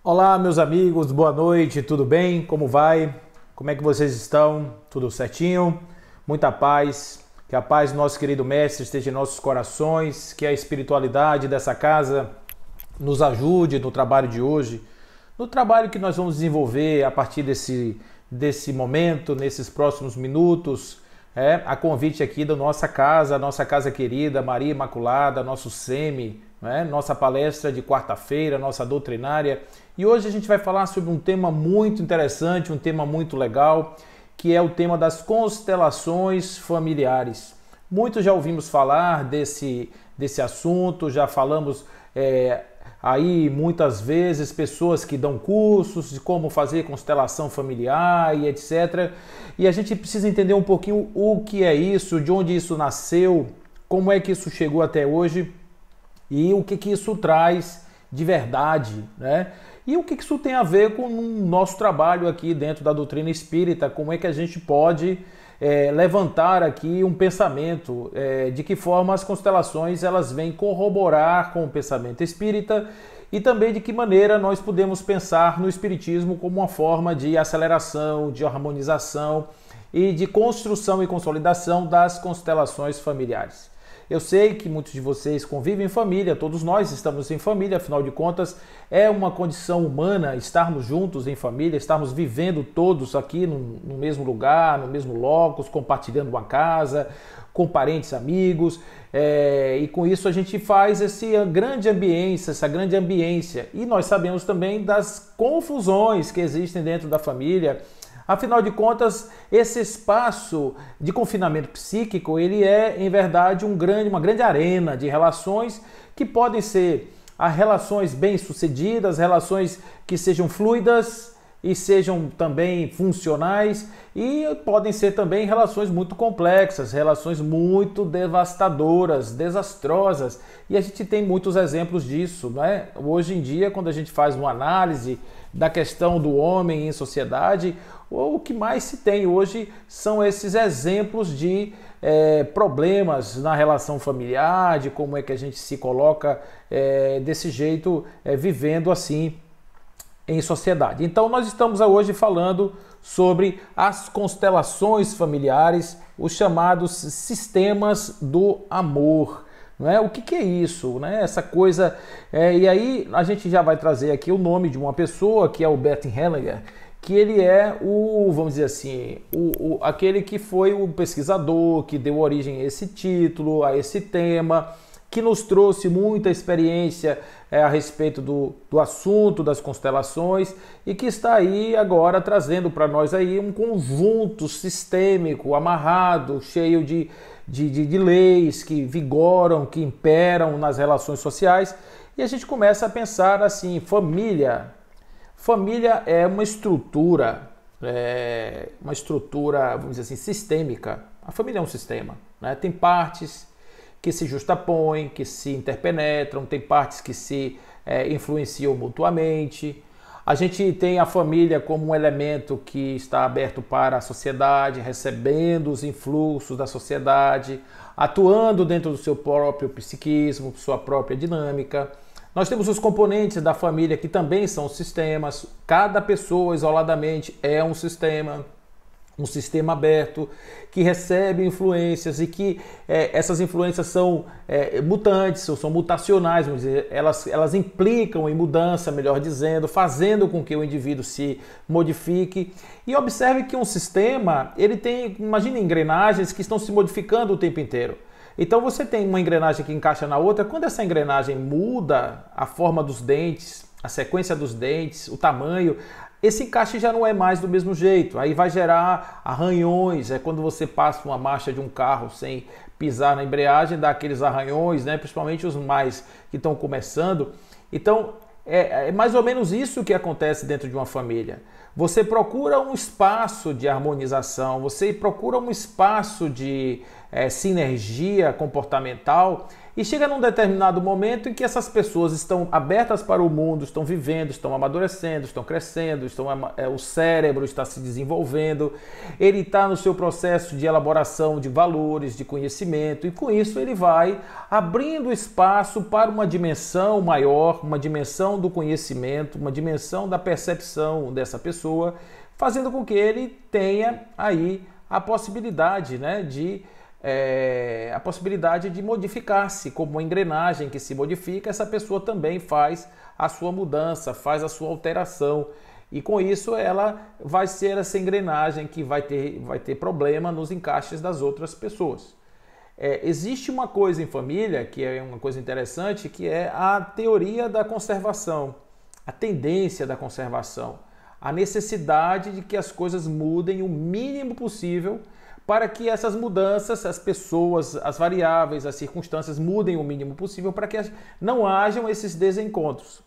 Olá, meus amigos, boa noite, tudo bem? Como vai? Como é que vocês estão? Tudo certinho? Muita paz, que a paz do nosso querido Mestre esteja em nossos corações, que a espiritualidade dessa casa nos ajude no trabalho de hoje, no trabalho que nós vamos desenvolver a partir desse momento, nesses próximos minutos, a convite aqui da nossa casa querida, Maria Imaculada, nosso SEMI, nossa palestra de quarta-feira, nossa doutrinária. E hoje a gente vai falar sobre um tema muito interessante, um tema muito legal, que é o tema das constelações familiares. Muitos já ouvimos falar desse assunto, já falamos aí muitas vezes, pessoas que dão cursos de como fazer constelação familiar e etc. E a gente precisa entender um pouquinho o que é isso, de onde isso nasceu, como é que isso chegou até hoje e o que isso traz de verdade, né? E o que isso tem a ver com o nosso trabalho aqui dentro da doutrina espírita, como é que a gente pode levantar aqui um pensamento, de que forma as constelações elas vêm corroborar com o pensamento espírita e também de que maneira nós podemos pensar no espiritismo como uma forma de aceleração, de harmonização e de construção e consolidação das constelações familiares. Eu sei que muitos de vocês convivem em família, todos nós estamos em família, afinal de contas é uma condição humana estarmos juntos em família, estarmos vivendo todos aqui no mesmo lugar, no mesmo locus, compartilhando uma casa, com parentes, amigos, e com isso a gente faz essa grande ambiência. E nós sabemos também das confusões que existem dentro da família. Afinal de contas, esse espaço de confinamento psíquico, ele é, em verdade, uma grande arena de relações que podem ser relações bem-sucedidas, relações que sejam fluidas e sejam também funcionais, e podem ser também relações muito complexas, relações muito devastadoras, desastrosas. E a gente tem muitos exemplos disso, né? Hoje em dia, quando a gente faz uma análise da questão do homem em sociedade, o que mais se tem hoje são esses exemplos de problemas na relação familiar, de como é que a gente se coloca desse jeito, vivendo assim em sociedade. Então nós estamos hoje falando sobre as constelações familiares, os chamados sistemas do amor. Não é? O que é isso? Né? Essa coisa. E aí a gente já vai trazer aqui o nome de uma pessoa, que é o Bert Hellinger, que ele é vamos dizer assim, aquele que foi o pesquisador, que deu origem a esse título, a esse tema, que nos trouxe muita experiência a respeito do assunto das constelações e que está aí agora trazendo para nós aí um conjunto sistêmico, amarrado, cheio de leis que vigoram, que imperam nas relações sociais. E a gente começa a pensar assim, família é uma estrutura, vamos dizer assim, sistêmica. A família é um sistema, né? Tem partes que se justapõem, que se interpenetram, tem partes que se influenciam mutuamente. A gente tem a família como um elemento que está aberto para a sociedade, recebendo os influxos da sociedade, atuando dentro do seu próprio psiquismo, sua própria dinâmica. Nós temos os componentes da família que também são sistemas. Cada pessoa isoladamente é um sistema aberto que recebe influências e que essas influências são mutantes, são mutacionais, vamos dizer, elas implicam em mudança, melhor dizendo, fazendo com que o indivíduo se modifique. E observe que um sistema, ele tem, imagine engrenagens que estão se modificando o tempo inteiro. Então você tem uma engrenagem que encaixa na outra, quando essa engrenagem muda a forma dos dentes, a sequência dos dentes, o tamanho, esse encaixe já não é mais do mesmo jeito. Aí vai gerar arranhões, é quando você passa uma marcha de um carro sem pisar na embreagem, dá aqueles arranhões, né? Principalmente os mais que estão começando. Então, é mais ou menos isso que acontece dentro de uma família. Você procura um espaço de harmonização, você procura um espaço de sinergia comportamental e chega num determinado momento em que essas pessoas estão abertas para o mundo, estão vivendo, estão amadurecendo, estão crescendo, o cérebro está se desenvolvendo, ele está no seu processo de elaboração de valores, de conhecimento, e com isso ele vai abrindo espaço para uma dimensão maior, uma dimensão do conhecimento, uma dimensão da percepção dessa pessoa, fazendo com que ele tenha aí a possibilidade, né, a possibilidade de modificar-se, como uma engrenagem que se modifica, essa pessoa também faz a sua mudança, faz a sua alteração. E com isso ela vai ser essa engrenagem que vai ter problema nos encaixes das outras pessoas. Existe uma coisa em família, que é uma coisa interessante, que é a teoria da conservação, a tendência da conservação, a necessidade de que as coisas mudem o mínimo possível para que essas mudanças, as pessoas, as variáveis, as circunstâncias mudem o mínimo possível para que não hajam esses desencontros.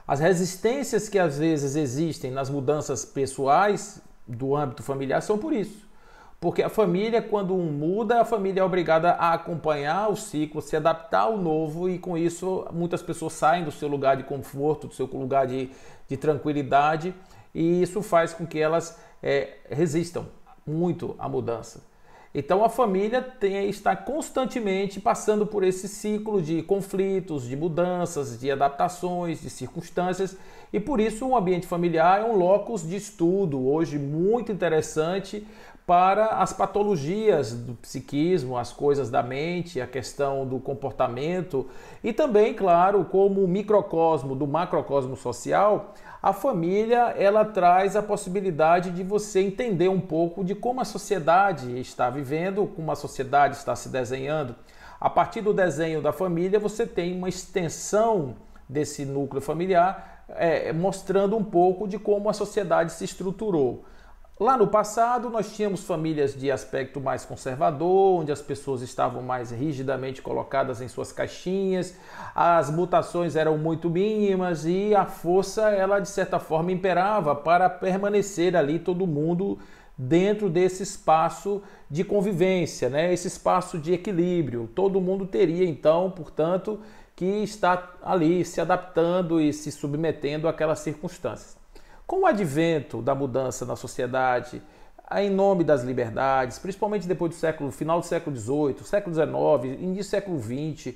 As resistências que às vezes existem nas mudanças pessoais do âmbito familiar são por isso. Porque a família, quando muda, a família é obrigada a acompanhar o ciclo, se adaptar ao novo, e com isso muitas pessoas saem do seu lugar de conforto, do seu lugar de tranquilidade, e isso faz com que elas resistam muito à mudança. Então a família está constantemente passando por esse ciclo de conflitos, de mudanças, de adaptações, de circunstâncias, e por isso o ambiente familiar é um locus de estudo hoje muito interessante para as patologias do psiquismo, as coisas da mente, a questão do comportamento, e também, claro, como o microcosmo do macrocosmo social, a família ela traz a possibilidade de você entender um pouco de como a sociedade está vivendo, como a sociedade está se desenhando. A partir do desenho da família, você tem uma extensão desse núcleo familiar, mostrando um pouco de como a sociedade se estruturou. Lá no passado, nós tínhamos famílias de aspecto mais conservador, onde as pessoas estavam mais rigidamente colocadas em suas caixinhas, as mutações eram muito mínimas e a força, ela de certa forma imperava para permanecer ali todo mundo dentro desse espaço de convivência, né? Esse espaço de equilíbrio. Todo mundo teria, então, portanto, que estar ali se adaptando e se submetendo àquelas circunstâncias. Com o advento da mudança na sociedade, em nome das liberdades, principalmente depois do final do século XVIII, século XIX, início do século XX,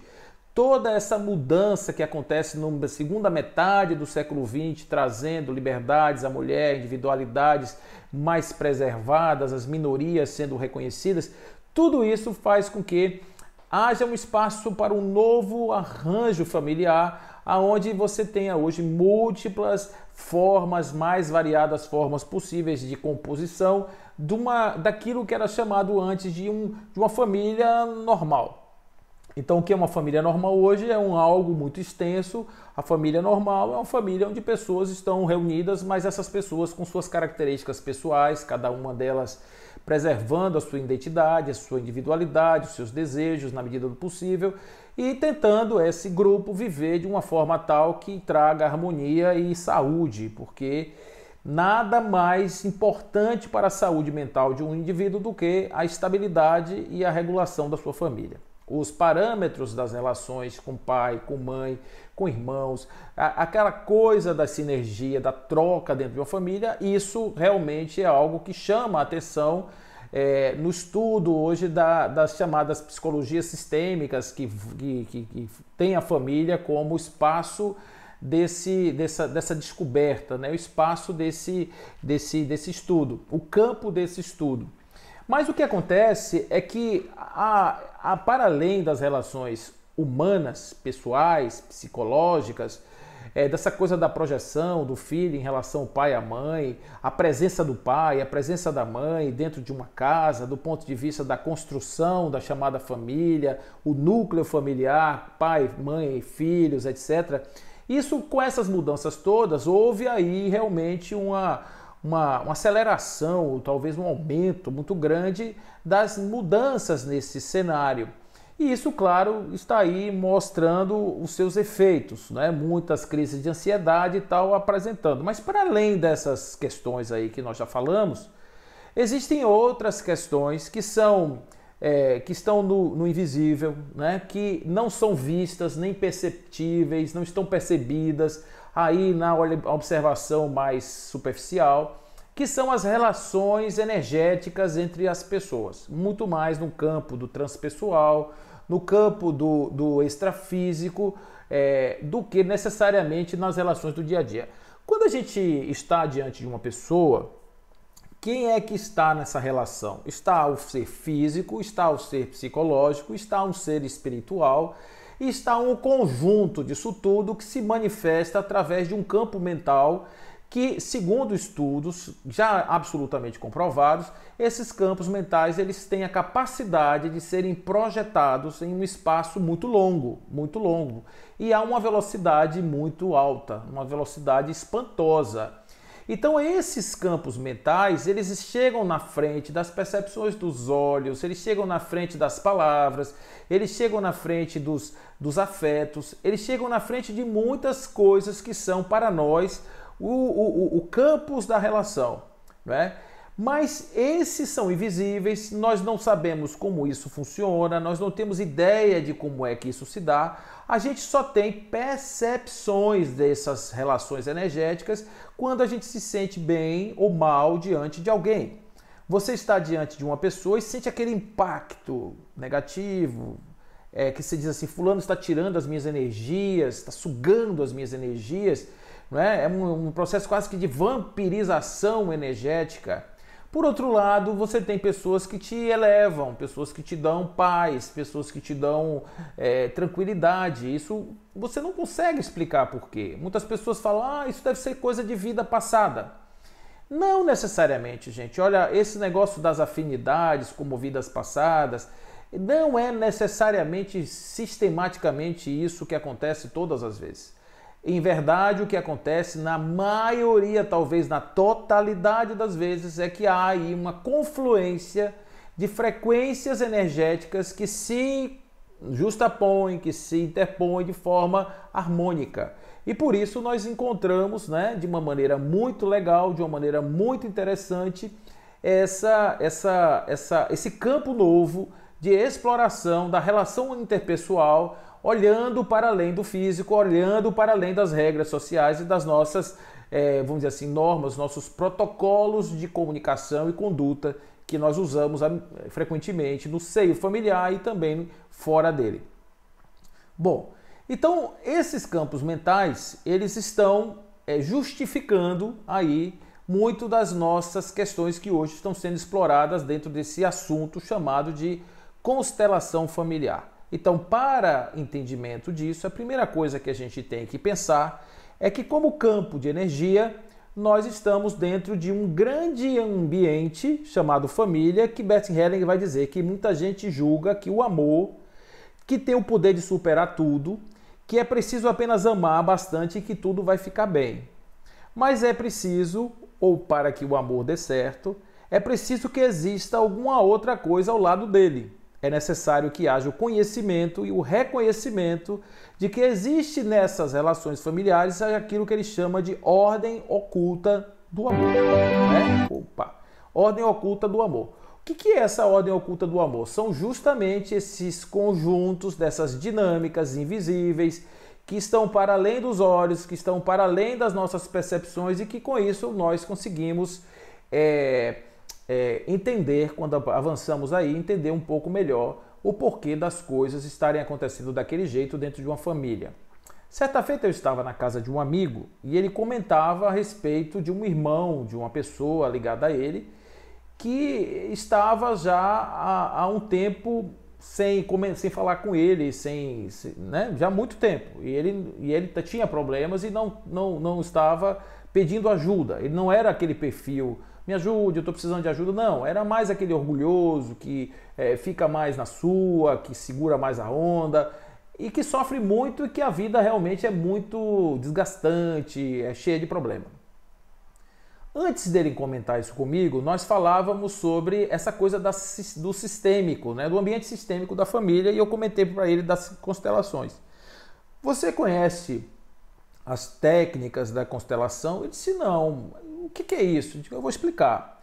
toda essa mudança que acontece na segunda metade do século XX, trazendo liberdades à mulher, individualidades mais preservadas, as minorias sendo reconhecidas, tudo isso faz com que haja um espaço para um novo arranjo familiar, aonde você tenha hoje múltiplas formas, mais variadas formas possíveis de composição daquilo que era chamado antes de uma família normal. Então, o que é uma família normal hoje é algo muito extenso. A família normal é uma família onde pessoas estão reunidas, mas essas pessoas com suas características pessoais, cada uma delas preservando a sua identidade, a sua individualidade, os seus desejos na medida do possível, e tentando esse grupo viver de uma forma tal que traga harmonia e saúde, porque nada mais importante para a saúde mental de um indivíduo do que a estabilidade e a regulação da sua família. Os parâmetros das relações com pai, com mãe, com irmãos, aquela coisa da sinergia, da troca dentro de uma família, isso realmente é algo que chama a atenção no estudo hoje das chamadas psicologias sistêmicas, que tem a família como espaço dessa descoberta, né? O espaço desse estudo, o campo desse estudo. Mas o que acontece é que, para além das relações humanas, pessoais, psicológicas, dessa coisa da projeção, do filho em relação ao pai e à mãe, a presença do pai, a presença da mãe dentro de uma casa, do ponto de vista da construção da chamada família, o núcleo familiar, pai, mãe, filhos, etc. Isso, com essas mudanças todas, houve aí realmente uma aceleração, ou talvez um aumento muito grande das mudanças nesse cenário. E isso, claro, está aí mostrando os seus efeitos, né? Muitas crises de ansiedade e tal apresentando. Mas para além dessas questões aí que nós já falamos, existem outras questões que estão no invisível, né? Que não são vistas, nem perceptíveis, não estão percebidas aí na observação mais superficial, que são as relações energéticas entre as pessoas, muito mais no campo do transpessoal, no campo do extrafísico, do que necessariamente nas relações do dia a dia. Quando a gente está diante de uma pessoa, quem é que está nessa relação? Está o ser físico, está o ser psicológico, está um ser espiritual e está um conjunto disso tudo que se manifesta através de um campo mental que, segundo estudos já absolutamente comprovados, esses campos mentais eles têm a capacidade de serem projetados em um espaço muito longo, e a uma velocidade muito alta, uma velocidade espantosa. Então esses campos mentais, eles chegam na frente das percepções dos olhos, eles chegam na frente das palavras, eles chegam na frente dos afetos, eles chegam na frente de muitas coisas que são para nós o campus da relação, né? Mas esses são invisíveis, nós não sabemos como isso funciona, nós não temos ideia de como é que isso se dá, a gente só tem percepções dessas relações energéticas quando a gente se sente bem ou mal diante de alguém. Você está diante de uma pessoa e sente aquele impacto negativo, que se diz assim, fulano está tirando as minhas energias, está sugando as minhas energias, não é? É um processo quase que de vampirização energética. Por outro lado, você tem pessoas que te elevam, pessoas que te dão paz, pessoas que te dão tranquilidade. Isso você não consegue explicar por quê. Muitas pessoas falam, isso deve ser coisa de vida passada. Não necessariamente, gente. Olha, esse negócio das afinidades como vidas passadas, não é necessariamente, sistematicamente isso que acontece todas as vezes. Em verdade, o que acontece na maioria, talvez na totalidade das vezes, é que há aí uma confluência de frequências energéticas que se justapõem, que se interpõem de forma harmônica. E por isso nós encontramos, né, de uma maneira muito legal, de uma maneira muito interessante, esse campo novo de exploração da relação interpessoal, olhando para além do físico, olhando para além das regras sociais e das nossas, vamos dizer assim, normas, nossos protocolos de comunicação e conduta que nós usamos frequentemente no seio familiar e também fora dele. Bom, então esses campos mentais, eles estão justificando aí muito das nossas questões que hoje estão sendo exploradas dentro desse assunto chamado de constelação familiar. Então, para entendimento disso, a primeira coisa que a gente tem que pensar é que, como campo de energia, nós estamos dentro de um grande ambiente chamado família, que Bert Hellinger vai dizer que muita gente julga que o amor, que tem o poder de superar tudo, que é preciso apenas amar bastante e que tudo vai ficar bem. Mas é preciso, ou para que o amor dê certo, é preciso que exista alguma outra coisa ao lado dele. É necessário que haja o conhecimento e o reconhecimento de que existe nessas relações familiares aquilo que ele chama de ordem oculta do amor. Né? Ordem oculta do amor. O que é essa ordem oculta do amor? São justamente esses conjuntos dessas dinâmicas invisíveis que estão para além dos olhos, que estão para além das nossas percepções e que com isso nós conseguimos entender, quando avançamos aí, entender um pouco melhor o porquê das coisas estarem acontecendo daquele jeito dentro de uma família. Certa feita eu estava na casa de um amigo e ele comentava a respeito de um irmão, de uma pessoa ligada a ele, que estava já há um tempo sem falar com ele, né? Já há muito tempo. E ele tinha problemas e não estava pedindo ajuda. Ele não era aquele perfil, me ajude, eu estou precisando de ajuda. Não, era mais aquele orgulhoso que fica mais na sua, que segura mais a onda. e que sofre muito e que a vida realmente é muito desgastante, é cheia de problemas. Antes dele comentar isso comigo, nós falávamos sobre essa coisa do sistêmico, né, do ambiente sistêmico da família, e eu comentei para ele das constelações. Você conhece as técnicas da constelação? Eu disse, não. O que é isso? Eu vou explicar.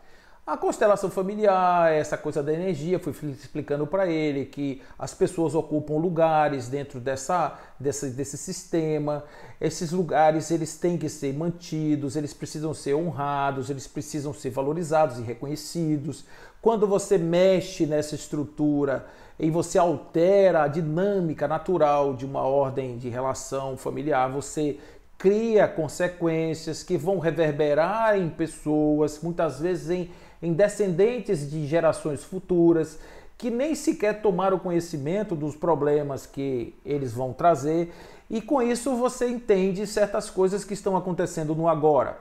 A constelação familiar, essa coisa da energia, fui explicando para ele que as pessoas ocupam lugares dentro desse sistema. Esses lugares eles têm que ser mantidos, eles precisam ser honrados, eles precisam ser valorizados e reconhecidos. Quando você mexe nessa estrutura e você altera a dinâmica natural de uma ordem de relação familiar, você cria consequências que vão reverberar em pessoas, muitas vezes em descendentes de gerações futuras, que nem sequer tomaram conhecimento dos problemas que eles vão trazer, e com isso você entende certas coisas que estão acontecendo no agora.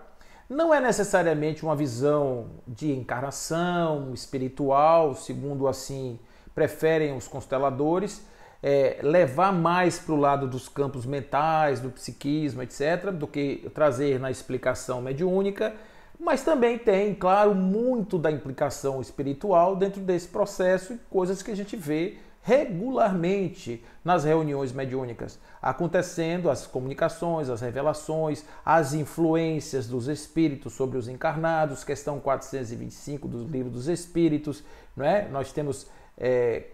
Não é necessariamente uma visão de encarnação espiritual, segundo assim preferem os consteladores, levar mais para o lado dos campos mentais, do psiquismo, etc., do que trazer na explicação mediúnica, mas também tem, claro, muito da implicação espiritual dentro desse processo e coisas que a gente vê regularmente nas reuniões mediúnicas, acontecendo as comunicações, as revelações, as influências dos espíritos sobre os encarnados, questão 425 do Livro dos Espíritos, não é? Nós temos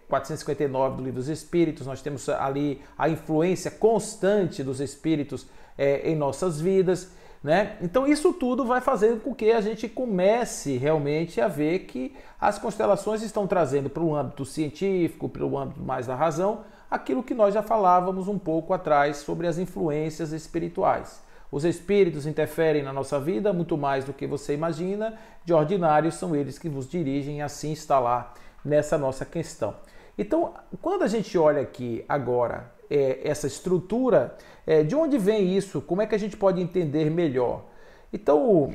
459 do Livro dos Espíritos, nós temos ali a influência constante dos espíritos em nossas vidas, né? Então isso tudo vai fazendo com que a gente comece realmente a ver que as constelações estão trazendo para o âmbito científico, para o âmbito mais da razão, aquilo que nós já falávamos um pouco atrás sobre as influências espirituais. Os espíritos interferem na nossa vida muito mais do que você imagina, de ordinário são eles que vos dirigem, assim está lá nessa nossa questão. Então, quando a gente olha aqui agora essa estrutura, de onde vem isso? Como é que a gente pode entender melhor? Então,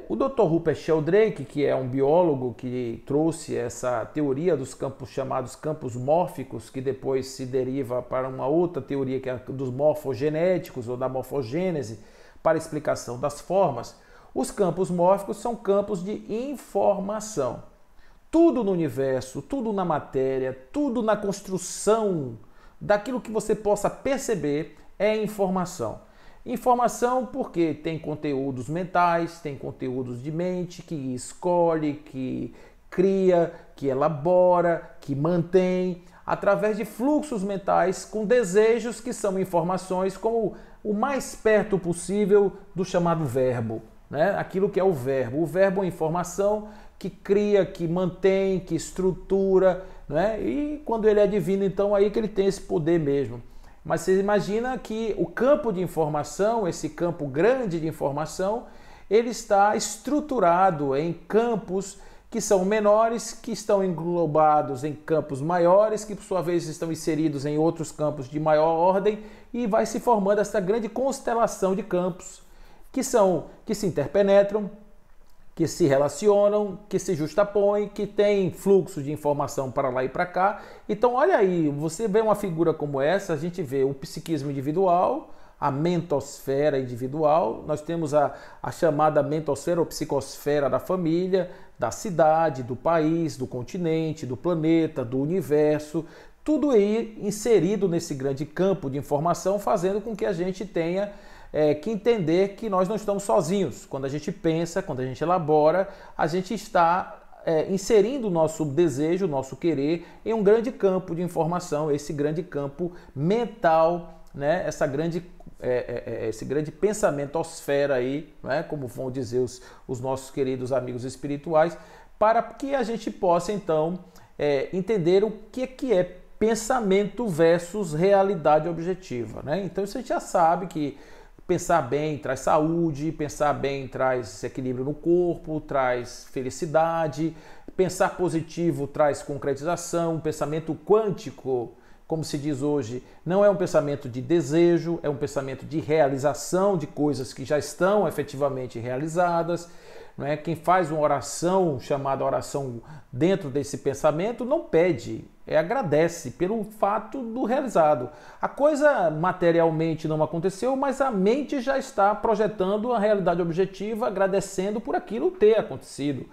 o Dr. Rupert Sheldrake, que é um biólogo que trouxe essa teoria dos campos chamados campos mórficos, que depois se deriva para uma outra teoria que é dos morfogenéticos ou da morfogênese, para a explicação das formas, os campos mórficos são campos de informação. Tudo no universo, tudo na matéria, tudo na construção daquilo que você possa perceber é informação. Informação porque tem conteúdos mentais, tem conteúdos de mente que escolhe, que cria, que elabora, que mantém, através de fluxos mentais com desejos que são informações como o mais perto possível do chamado verbo, né? Aquilo que é o verbo. O verbo é informação que cria, que mantém, que estrutura, né? E quando ele é divino, então aí que ele tem esse poder mesmo. Mas você imagina que o campo de informação, esse campo grande de informação, ele está estruturado em campos que são menores, que estão englobados em campos maiores, que por sua vez estão inseridos em outros campos de maior ordem, e vai se formando essa grande constelação de campos que se interpenetram, que se relacionam, que se justapõem, que tem fluxo de informação para lá e para cá. Então olha aí, você vê uma figura como essa, a gente vê o psiquismo individual, a mentosfera individual, nós temos a chamada mentosfera ou psicosfera da família, da cidade, do país, do continente, do planeta, do universo, tudo aí inserido nesse grande campo de informação, fazendo com que a gente tenha que entender que nós não estamos sozinhos. Quando a gente pensa, quando a gente elabora, a gente está inserindo o nosso desejo, o nosso querer em um grande campo de informação, esse grande campo mental, né? Esse grande pensamentosfera aí, né? Como vão dizer os nossos queridos amigos espirituais, para que a gente possa então entender o que é pensamento versus realidade objetiva, né? Então isso a gente já sabe que pensar bem traz saúde, pensar bem traz equilíbrio no corpo, traz felicidade, pensar positivo traz concretização, pensamento quântico, como se diz hoje, não é um pensamento de desejo, é um pensamento de realização de coisas que já estão efetivamente realizadas. Não é? Quem faz uma oração chamada oração dentro desse pensamento não pede, agradece pelo fato do realizado. A coisa materialmente não aconteceu, mas a mente já está projetando a realidade objetiva, agradecendo por aquilo ter acontecido.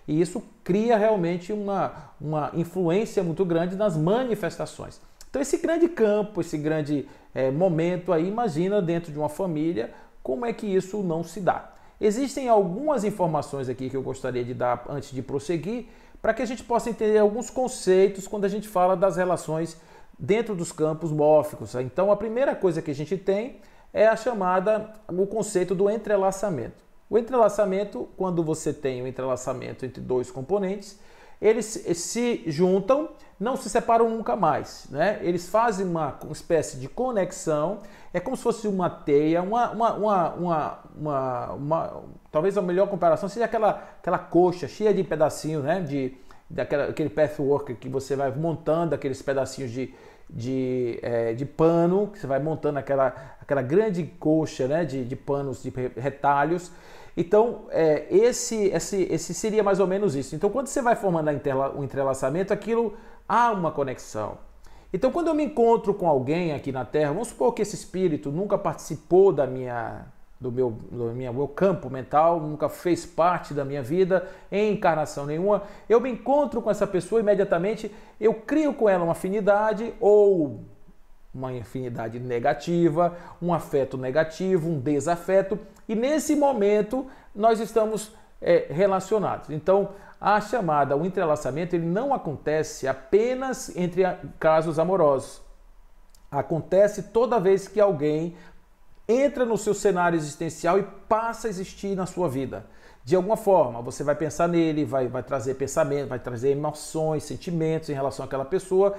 E isso cria realmente uma influência muito grande nas manifestações. Então esse grande campo, esse grande momento aí, imagina dentro de uma família, como é que isso não se dá. Existem algumas informações aqui que eu gostaria de dar antes de prosseguir, para que a gente possa entender alguns conceitos quando a gente fala das relações dentro dos campos mórficos. Então a primeira coisa que a gente tem é o conceito do entrelaçamento. O entrelaçamento, quando você tem o entrelaçamento entre dois componentes, eles se juntam, não se separam nunca mais, né? Eles fazem uma espécie de conexão, é como se fosse uma teia, talvez a melhor comparação seja aquela coxa cheia de pedacinhos, né? Aquele patchwork que você vai montando aqueles pedacinhos de pano, que você vai montando aquela grande coxa, né? de panos, de retalhos. Então, esse seria mais ou menos isso. Então, quando você vai formando o entrelaçamento, aquilo há uma conexão. Então, quando eu me encontro com alguém aqui na Terra, vamos supor que esse espírito nunca participou do meu campo mental, nunca fez parte da minha vida em encarnação nenhuma, eu me encontro com essa pessoa, imediatamente eu crio com ela uma afinidade ou uma afinidade negativa, um afeto negativo, um desafeto, e nesse momento nós estamos relacionados. Então, o entrelaçamento, ele não acontece apenas entre casos amorosos. Acontece toda vez que alguém entra no seu cenário existencial e passa a existir na sua vida. De alguma forma, você vai pensar nele, vai trazer pensamento, vai trazer emoções, sentimentos em relação àquela pessoa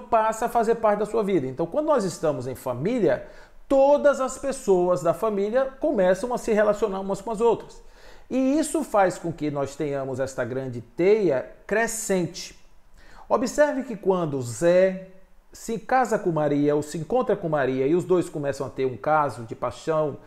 passa a fazer parte da sua vida. Então, quando nós estamos em família, todas as pessoas da família começam a se relacionar umas com as outras. E isso faz com que nós tenhamos esta grande teia crescente. Observe que quando Zé se casa com Maria ou se encontra com Maria e os dois começam a ter um caso de paixão,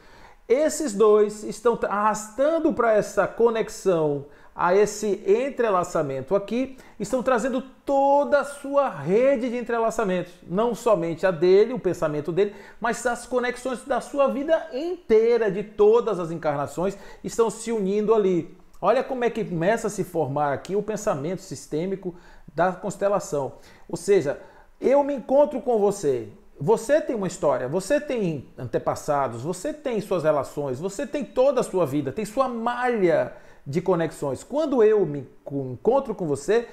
esses dois estão arrastando para essa conexão, a esse entrelaçamento aqui, estão trazendo toda a sua rede de entrelaçamentos, não somente a dele, o pensamento dele, mas as conexões da sua vida inteira, de todas as encarnações, estão se unindo ali. Olha como é que começa a se formar aqui o pensamento sistêmico da constelação. Ou seja, eu me encontro com você. Você tem uma história, você tem antepassados, você tem suas relações, você tem toda a sua vida, tem sua malha de conexões. Quando eu me encontro com você,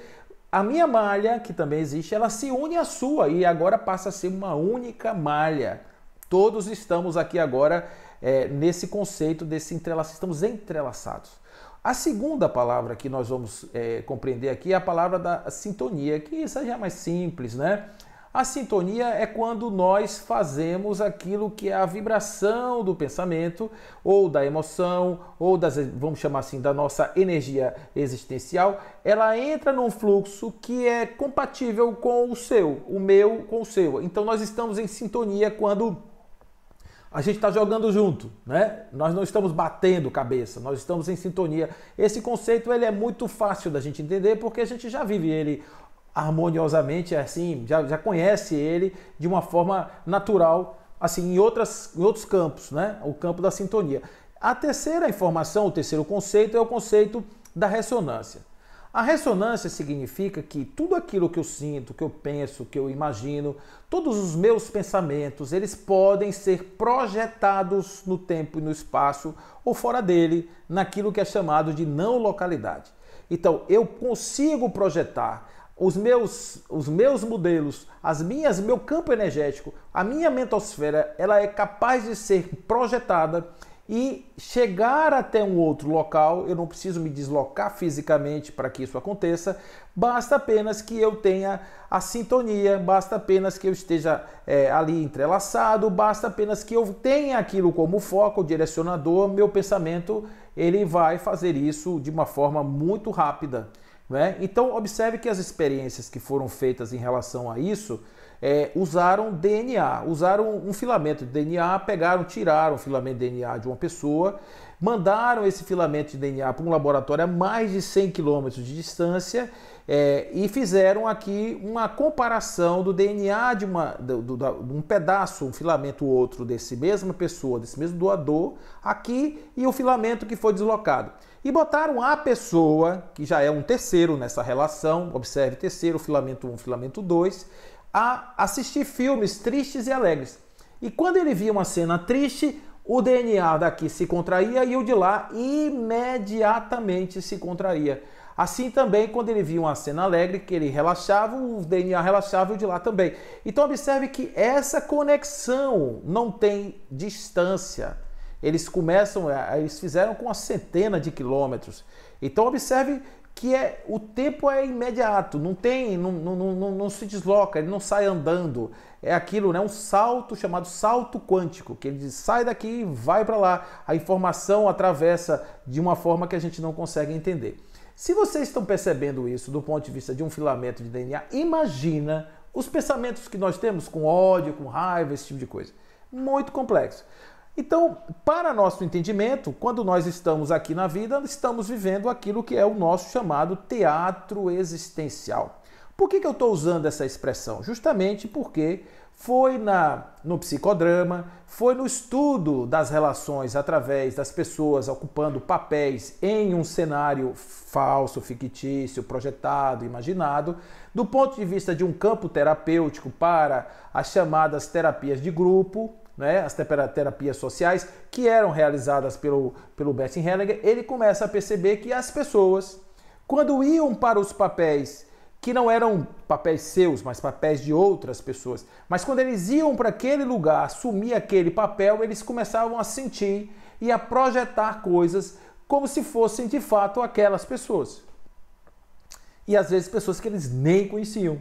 a minha malha, que também existe, ela se une à sua e agora passa a ser uma única malha. Todos estamos aqui agora nesse conceito desse entrelaço, estamos entrelaçados. A segunda palavra que nós vamos compreender aqui é a palavra da sintonia, que isso já é mais simples, né? A sintonia é quando nós fazemos aquilo que é a vibração do pensamento, ou da emoção, ou vamos chamar assim, da nossa energia existencial, ela entra num fluxo que é compatível com o seu, o meu com o seu. Então nós estamos em sintonia quando a gente está jogando junto, né? Nós não estamos batendo cabeça, nós estamos em sintonia. Esse conceito ele é muito fácil da gente entender porque a gente já vive ele harmoniosamente, assim, já conhece ele de uma forma natural, assim, em outros campos, né? O campo da sintonia. A terceira informação, o terceiro conceito é o conceito da ressonância. A ressonância significa que tudo aquilo que eu sinto, que eu penso, que eu imagino, todos os meus pensamentos, eles podem ser projetados no tempo e no espaço ou fora dele, naquilo que é chamado de não localidade. Então, eu consigo projetar os meus modelos, meu campo energético, a minha mentosfera, ela é capaz de ser projetada e chegar até um outro local. Eu não preciso me deslocar fisicamente para que isso aconteça, basta apenas que eu tenha a sintonia, basta apenas que eu esteja ali entrelaçado, basta apenas que eu tenha aquilo como foco, direcionador, meu pensamento, ele vai fazer isso de uma forma muito rápida. né? Então, observe que as experiências que foram feitas em relação a isso usaram DNA, usaram um filamento de DNA, tiraram o filamento de DNA de uma pessoa, mandaram esse filamento de DNA para um laboratório a mais de 100 quilômetros de distância e fizeram aqui uma comparação do DNA de um pedaço, um filamento outro desse mesma pessoa, desse mesmo doador, aqui e o filamento que foi deslocado. E botaram a pessoa, que já é um terceiro nessa relação, observe terceiro, filamento 1, filamento 2, a assistir filmes tristes e alegres. E quando ele via uma cena triste, o DNA daqui se contraía e o de lá imediatamente se contraía. Assim também, quando ele via uma cena alegre, que ele relaxava, o DNA relaxava e o de lá também. Então observe que essa conexão não tem distância. Eles fizeram com uma centena de quilômetros. Então observe que o tempo é imediato, não se desloca, ele não sai andando. É aquilo, né? Um salto chamado salto quântico, que ele sai daqui e vai para lá. A informação atravessa de uma forma que a gente não consegue entender. Se vocês estão percebendo isso do ponto de vista de um filamento de DNA, imagina os pensamentos que nós temos com ódio, com raiva, esse tipo de coisa. Muito complexo. Então, para nosso entendimento, quando nós estamos aqui na vida, estamos vivendo aquilo que é o nosso chamado teatro existencial. Por que eu estou usando essa expressão? Justamente porque foi no psicodrama, foi no estudo das relações através das pessoas ocupando papéis em um cenário falso, fictício, projetado, imaginado, do ponto de vista de um campo terapêutico para as chamadas terapias de grupo, né, as terapias sociais que eram realizadas pelo Bert Hellinger. Ele começa a perceber que as pessoas, quando iam para os papéis que não eram papéis seus, mas papéis de outras pessoas, mas quando eles iam para aquele lugar, assumir aquele papel, eles começavam a sentir e a projetar coisas como se fossem de fato aquelas pessoas. E às vezes pessoas que eles nem conheciam.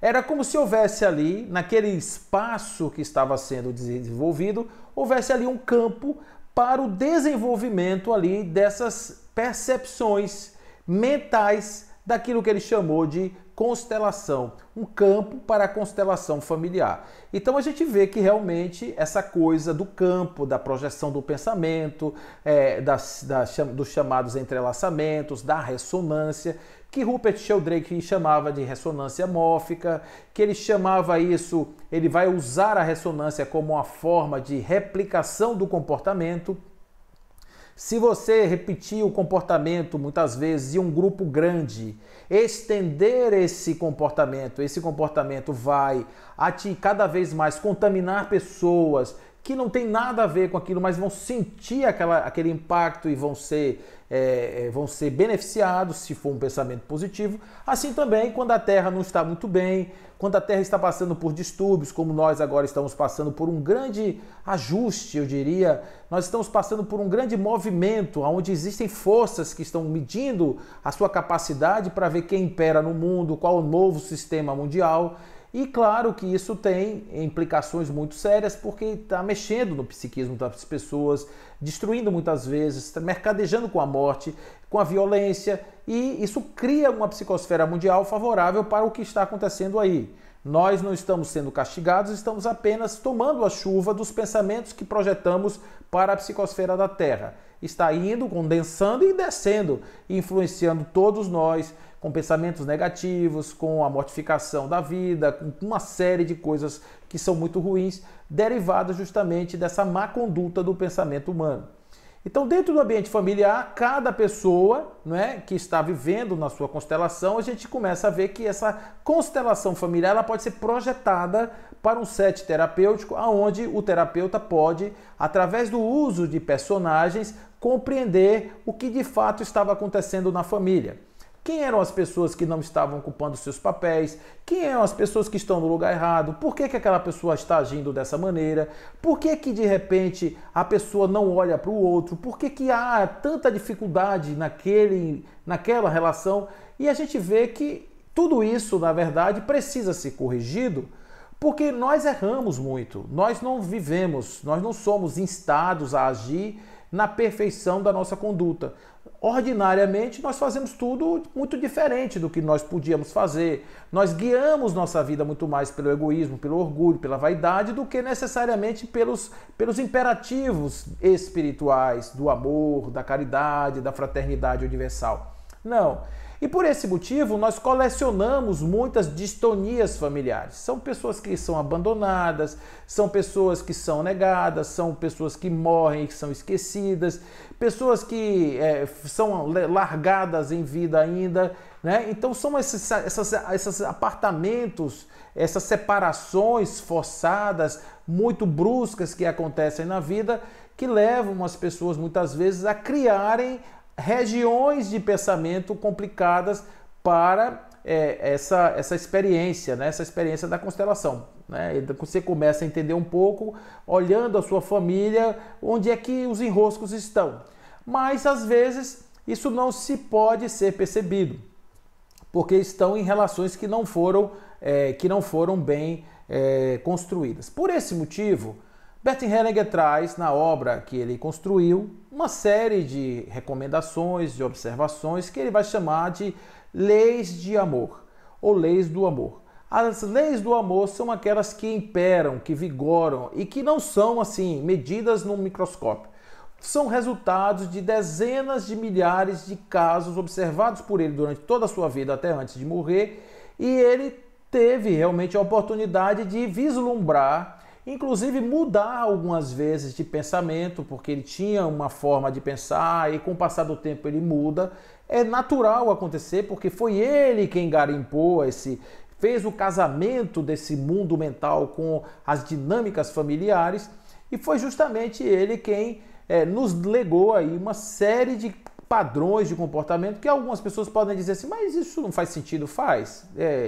Era como se houvesse ali, naquele espaço que estava sendo desenvolvido, houvesse ali um campo para o desenvolvimento ali dessas percepções mentais daquilo que ele chamou de constelação, um campo para a constelação familiar. Então a gente vê que realmente essa coisa do campo, da projeção do pensamento, dos chamados entrelaçamentos, da ressonância, que Rupert Sheldrake chamava de ressonância mórfica, que ele chamava isso, ele vai usar a ressonância como uma forma de replicação do comportamento. Se você repetir o comportamento muitas vezes em um grupo grande, estender esse comportamento vai cada vez mais contaminar pessoas que não tem nada a ver com aquilo, mas vão sentir aquele impacto e vão ser beneficiados se for um pensamento positivo. Assim também, quando a Terra não está muito bem, quando a Terra está passando por distúrbios, como nós agora estamos passando por um grande ajuste, eu diria, nós estamos passando por um grande movimento, onde existem forças que estão medindo a sua capacidade para ver quem impera no mundo, qual o novo sistema mundial. E claro que isso tem implicações muito sérias, porque está mexendo no psiquismo das pessoas, destruindo muitas vezes, mercadejando com a morte, com a violência, e isso cria uma psicosfera mundial favorável para o que está acontecendo aí. Nós não estamos sendo castigados, estamos apenas tomando a chuva dos pensamentos que projetamos para a psicosfera da Terra. Está indo, condensando e descendo, influenciando todos nós, com pensamentos negativos, com a mortificação da vida, com uma série de coisas que são muito ruins, derivadas justamente dessa má conduta do pensamento humano. Então, dentro do ambiente familiar, cada pessoa, né, que está vivendo na sua constelação, a gente começa a ver que essa constelação familiar ela pode ser projetada para um set terapêutico, onde o terapeuta pode, através do uso de personagens, compreender o que de fato estava acontecendo na família. Quem eram as pessoas que não estavam ocupando seus papéis? Quem eram as pessoas que estão no lugar errado? Por que aquela pessoa está agindo dessa maneira? Por que de repente a pessoa não olha para o outro? Por que há tanta dificuldade naquela relação? E a gente vê que tudo isso, na verdade, precisa ser corrigido, porque nós erramos muito. Nós não vivemos, nós não somos instados a agir na perfeição da nossa conduta. Ordinariamente, nós fazemos tudo muito diferente do que nós podíamos fazer. Nós guiamos nossa vida muito mais pelo egoísmo, pelo orgulho, pela vaidade, do que necessariamente pelos imperativos espirituais, do amor, da caridade, da fraternidade universal. Não. E por esse motivo, nós colecionamos muitas distonias familiares. São pessoas que são abandonadas, são pessoas que são negadas, são pessoas que morrem e que são esquecidas, pessoas que são largadas em vida ainda, né? Então são esses apartamentos, essas separações forçadas, muito bruscas que acontecem na vida, que levam as pessoas muitas vezes a criarem regiões de pensamento complicadas para essa experiência, né? Essa experiência da constelação. Né? Você começa a entender um pouco, olhando a sua família, onde é que os enroscos estão. Mas, às vezes, isso não se pode ser percebido, porque estão em relações que não foram bem construídas. Por esse motivo, Bert Hellinger traz na obra que ele construiu uma série de recomendações, de observações que ele vai chamar de leis de amor ou leis do amor. As leis do amor são aquelas que imperam, que vigoram e que não são assim medidas no microscópio. São resultados de dezenas de milhares de casos observados por ele durante toda a sua vida até antes de morrer, e ele teve realmente a oportunidade de vislumbrar, inclusive mudar algumas vezes de pensamento, porque ele tinha uma forma de pensar e com o passar do tempo ele muda. É natural acontecer, porque foi ele quem garimpou fez o casamento desse mundo mental com as dinâmicas familiares, e foi justamente ele quem nos legou aí uma série de padrões de comportamento que algumas pessoas podem dizer assim, mas isso não faz sentido? Faz.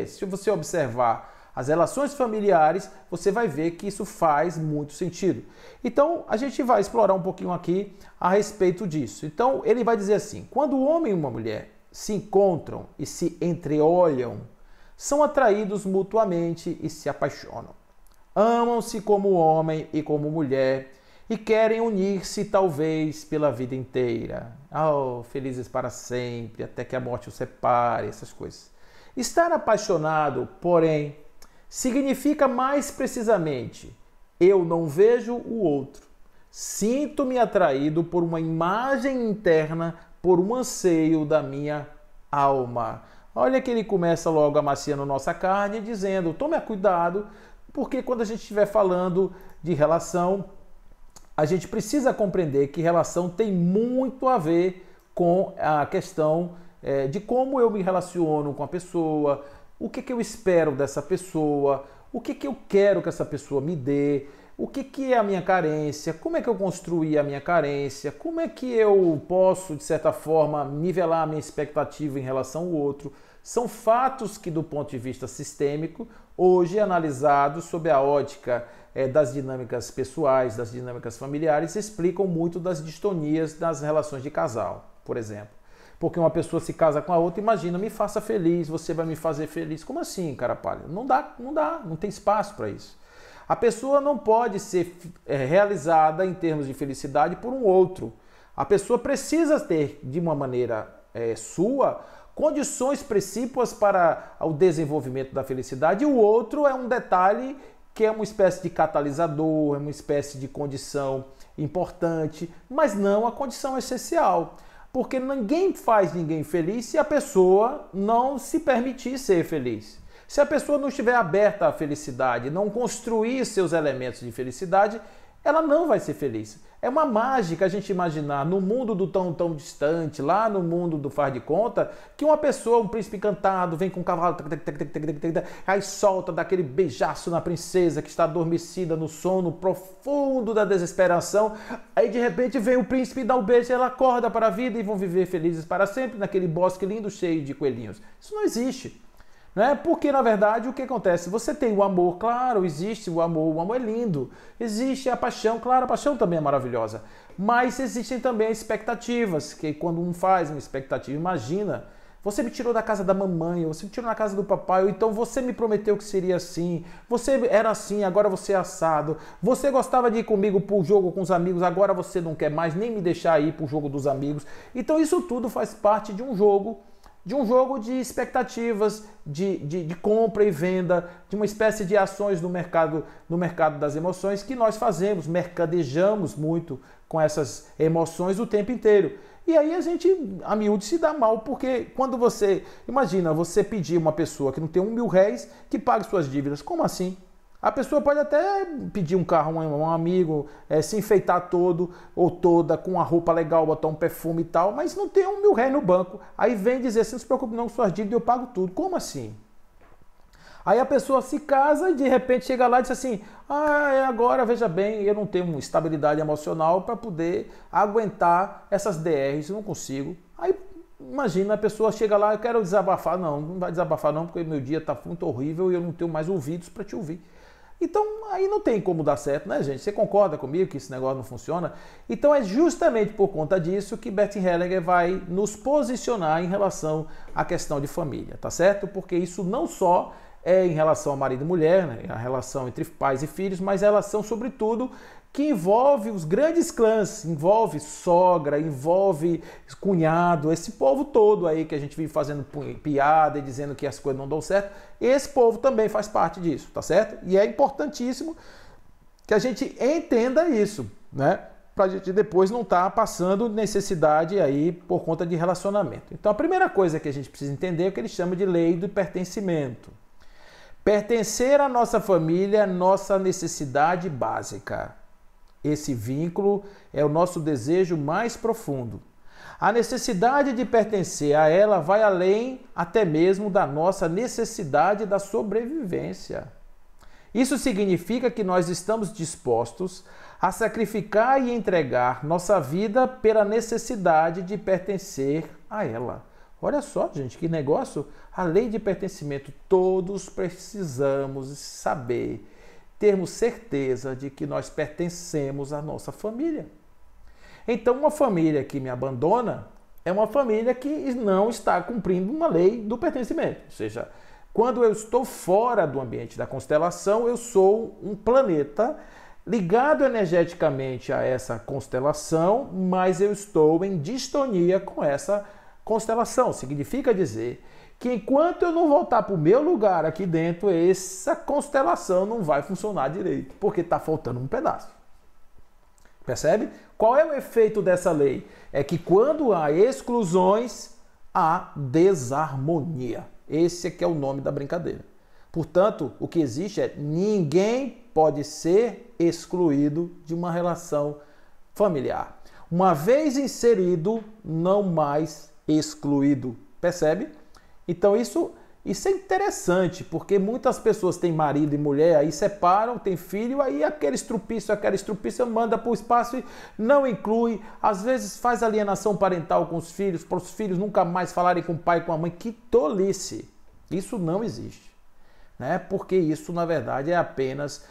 Se você observar as relações familiares, você vai ver que isso faz muito sentido. Então, a gente vai explorar um pouquinho aqui a respeito disso. Então, ele vai dizer assim, quando o homem e uma mulher se encontram e se entreolham, são atraídos mutuamente e se apaixonam. Amam-se como homem e como mulher e querem unir-se talvez pela vida inteira. Oh, felizes para sempre, até que a morte os separe, essas coisas. Estar apaixonado, porém, significa mais precisamente, eu não vejo o outro. Sinto-me atraído por uma imagem interna, por um anseio da minha alma. Olha que ele começa logo amaciando nossa carne, dizendo, tome cuidado, porque quando a gente estiver falando de relação, a gente precisa compreender que relação tem muito a ver com a questão de como eu me relaciono com a pessoa, o que eu espero dessa pessoa, o que eu quero que essa pessoa me dê, o que é a minha carência, como é que eu construí a minha carência, como é que eu posso, de certa forma, nivelar a minha expectativa em relação ao outro. São fatos que, do ponto de vista sistêmico, hoje analisados sob a ótica das dinâmicas pessoais, das dinâmicas familiares, explicam muito das distonias das relações de casal, por exemplo. Porque uma pessoa se casa com a outra, imagina, me faça feliz, você vai me fazer feliz. Como assim, cara pálida? Não tem espaço para isso. A pessoa não pode ser realizada em termos de felicidade por um outro. A pessoa precisa ter, de uma maneira sua, condições precípuas para o desenvolvimento da felicidade, e o outro é um detalhe que é uma espécie de catalisador, é uma espécie de condição importante, mas não a condição essencial. Porque ninguém faz ninguém feliz se a pessoa não se permitir ser feliz. Se a pessoa não estiver aberta à felicidade, não construir seus elementos de felicidade, ela não vai ser feliz. É uma mágica a gente imaginar no mundo do tão distante, lá no mundo do faz de conta, que uma pessoa, um príncipe encantado, vem com um cavalo, aí solta daquele beijaço na princesa que está adormecida no sono profundo da desesperação, aí de repente vem o príncipe e dá um beijo e ela acorda para a vida e vão viver felizes para sempre naquele bosque lindo cheio de coelhinhos. Isso não existe. Né? Porque, na verdade, o que acontece? Você tem o amor, claro, existe o amor é lindo. Existe a paixão, claro, a paixão também é maravilhosa. Mas existem também expectativas, que quando um faz uma expectativa, imagina Você me tirou da casa da mamãe, ou você me tirou da casa do papai, ou então você me prometeu que seria assim, você era assim, agora você é assado, você gostava de ir comigo pro jogo com os amigos, agora você não quer mais nem me deixar ir pro jogo dos amigos. Então isso tudo faz parte de um jogo de expectativas, de compra e venda, de uma espécie de ações no mercado das emoções que nós fazemos, mercadejamos muito com essas emoções o tempo inteiro. E aí a miúde se dá mal, porque quando imagina, você pedir uma pessoa que não tem R$1.000 que pague suas dívidas, como assim? A pessoa pode até pedir um carro a um amigo, se enfeitar todo ou toda com uma roupa legal, botar um perfume e tal, mas não tem R$1.000 no banco. Aí vem dizer assim, não se preocupe não com suas dívidas, eu pago tudo. Como assim? Aí a pessoa se casa e de repente chega lá e diz assim, agora veja bem, eu não tenho estabilidade emocional para poder aguentar essas DRs, eu não consigo. Aí imagina, a pessoa chega lá, eu quero desabafar. Não vai desabafar não, porque meu dia está muito horrível e eu não tenho mais ouvidos para te ouvir. Então, aí não tem como dar certo, né, gente? Você concorda comigo que esse negócio não funciona? Então, é justamente por conta disso que Bert Hellinger vai nos posicionar em relação à questão de família, tá certo? Porque isso não só é em relação a marido e mulher, né? A relação entre pais e filhos, mas a relação, sobretudo, que envolve os grandes clãs, envolve sogra, envolve cunhado, esse povo todo aí que a gente vive fazendo piada e dizendo que as coisas não dão certo, esse povo também faz parte disso, tá certo? E é importantíssimo que a gente entenda isso, né? Pra gente depois não estar passando necessidade aí por conta de relacionamento. Então a primeira coisa que a gente precisa entender é o que ele chama de lei do pertencimento. Pertencer à nossa família é nossa necessidade básica. Esse vínculo é o nosso desejo mais profundo. A necessidade de pertencer a ela vai além até mesmo da nossa necessidade da sobrevivência. Isso significa que nós estamos dispostos a sacrificar e entregar nossa vida pela necessidade de pertencer a ela. Olha só, gente, que negócio. A lei de pertencimento, todos precisamos saber, termos certeza de que nós pertencemos à nossa família. Então, uma família que me abandona é uma família que não está cumprindo uma lei do pertencimento. Ou seja, quando eu estou fora do ambiente da constelação, eu sou um planeta ligado energeticamente a essa constelação, mas eu estou em distonia com essa constelação. Significa dizer que enquanto eu não voltar para o meu lugar aqui dentro, essa constelação não vai funcionar direito, porque está faltando um pedaço. Percebe? Qual é o efeito dessa lei? É que quando há exclusões, há desarmonia. Esse é que é o nome da brincadeira. Portanto, o que existe é ninguém pode ser excluído de uma relação familiar. Uma vez inserido, não mais excluído. Percebe? Então isso é interessante, porque muitas pessoas têm marido e mulher, aí separam, tem filho, aí aquela estrupícia manda para o espaço e não inclui, às vezes faz alienação parental com os filhos, para os filhos nunca mais falarem com o pai e com a mãe. Que tolice! Isso não existe, né? Porque isso, na verdade, é apenas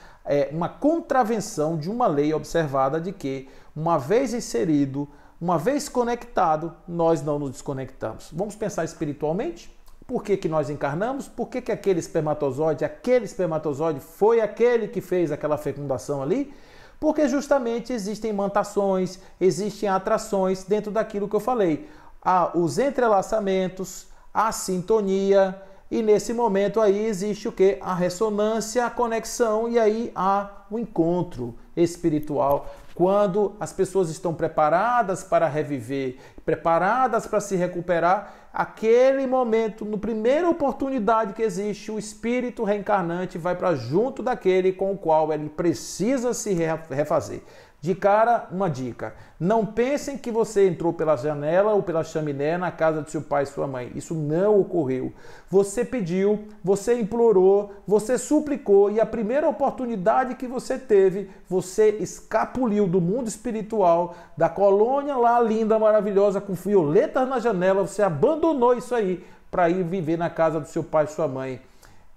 uma contravenção de uma lei observada de que, uma vez inserido, uma vez conectado, nós não nos desconectamos. Vamos pensar espiritualmente? Por que nós encarnamos? Por que aquele espermatozoide foi aquele que fez aquela fecundação ali? Porque justamente existem imantações, existem atrações dentro daquilo que eu falei. Há os entrelaçamentos, a sintonia, e nesse momento aí existe o quê? A ressonância, a conexão, e aí há o encontro espiritual. Quando as pessoas estão preparadas para reviver, preparadas para se recuperar, aquele momento, na primeira oportunidade que existe, o espírito reencarnante vai para junto daquele com o qual ele precisa se refazer. De cara, uma dica: não pensem que você entrou pela janela ou pela chaminé na casa de seu pai e sua mãe. Isso não ocorreu. Você pediu, você implorou, você suplicou, e a primeira oportunidade que você teve, você escapuliu do mundo espiritual, da colônia lá linda, maravilhosa, com violetas na janela, você abandonou isso aí para ir viver na casa do seu pai e sua mãe.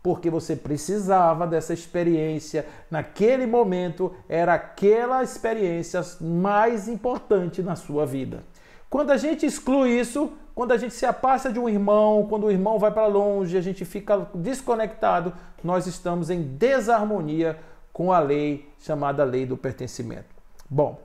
Porque você precisava dessa experiência, naquele momento era aquela experiência mais importante na sua vida. Quando a gente exclui isso, quando a gente se afasta de um irmão, quando o irmão vai para longe, a gente fica desconectado, nós estamos em desarmonia com a lei chamada lei do pertencimento. Bom,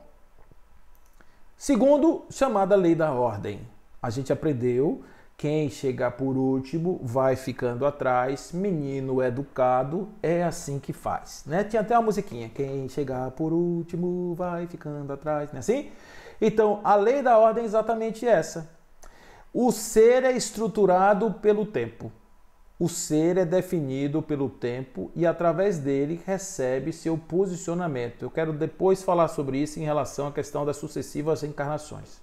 segundo, chamada lei da ordem. A gente aprendeu, quem chegar por último vai ficando atrás, menino educado é assim que faz, né? Tinha até uma musiquinha, quem chegar por último vai ficando atrás, não é assim? Então, a lei da ordem é exatamente essa. O ser é estruturado pelo tempo. O ser é definido pelo tempo e através dele recebe seu posicionamento. Eu quero depois falar sobre isso em relação à questão das sucessivas encarnações.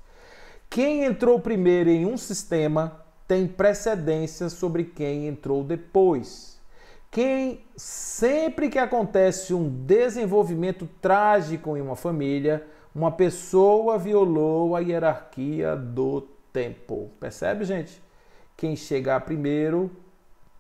Quem entrou primeiro em um sistema tem precedência sobre quem entrou depois. Sempre que acontece um desenvolvimento trágico em uma família, uma pessoa violou a hierarquia do tempo. Percebe, gente? Quem chegar primeiro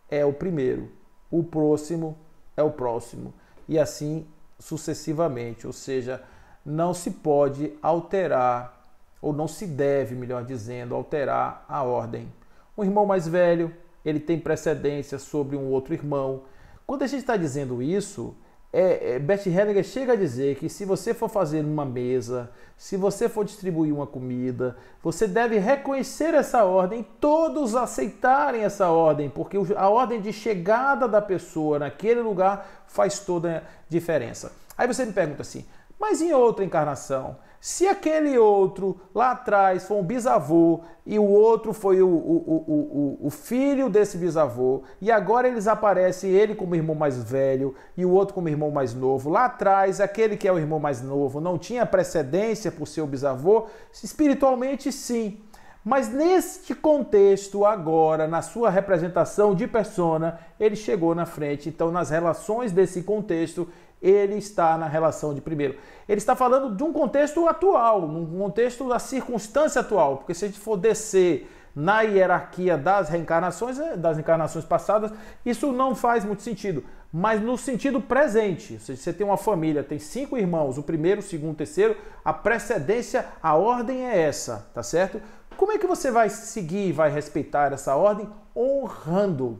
é o primeiro, o próximo é o próximo e assim sucessivamente, ou seja, não se pode alterar, ou não se deve, melhor dizendo, alterar a ordem. Um irmão mais velho, ele tem precedência sobre um outro irmão. Quando a gente está dizendo isso, Bert Hellinger chega a dizer que se você for fazer uma mesa, se você for distribuir uma comida, você deve reconhecer essa ordem, todos aceitarem essa ordem, porque a ordem de chegada da pessoa naquele lugar faz toda a diferença. Aí você me pergunta assim, mas em outra encarnação, se aquele outro lá atrás foi um bisavô e o outro foi o filho desse bisavô e agora eles aparecem, ele como irmão mais velho e o outro como irmão mais novo, lá atrás aquele que é o irmão mais novo não tinha precedência por seu bisavô? Espiritualmente sim, mas neste contexto agora, na sua representação de persona, ele chegou na frente. Então nas relações desse contexto, ele está na relação de primeiro. Ele está falando de um contexto atual, num contexto da circunstância atual, porque se a gente for descer na hierarquia das reencarnações, das encarnações passadas, isso não faz muito sentido. Mas no sentido presente, se você tem uma família, tem 5 irmãos, o primeiro, o segundo, o terceiro, a precedência, a ordem é essa, tá certo? Como é que você vai seguir, vai respeitar essa ordem? Honrando.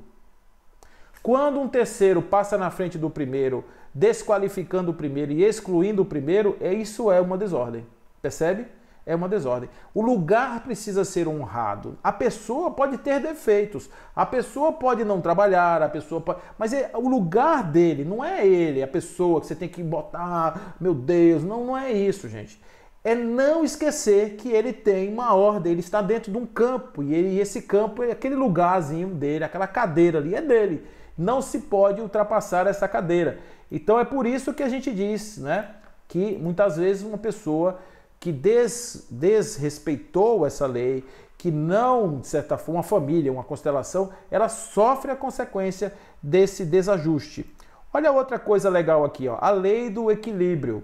Quando um terceiro passa na frente do primeiro, desqualificando o primeiro e excluindo o primeiro, isso é uma desordem. Percebe? É uma desordem. O lugar precisa ser honrado. A pessoa pode ter defeitos, a pessoa pode não trabalhar, a pessoa pode... mas o lugar dele, não é ele, a pessoa que você tem que botar, meu Deus, não é isso, gente. É não esquecer que ele tem uma ordem, ele está dentro de um campo, e esse campo, aquele lugarzinho dele, aquela cadeira ali é dele. Não se pode ultrapassar essa cadeira. Então é por isso que a gente diz, né, que muitas vezes uma pessoa que desrespeitou essa lei, que não, de certa forma, uma família, uma constelação, ela sofre a consequência desse desajuste. Olha outra coisa legal aqui, ó, a lei do equilíbrio.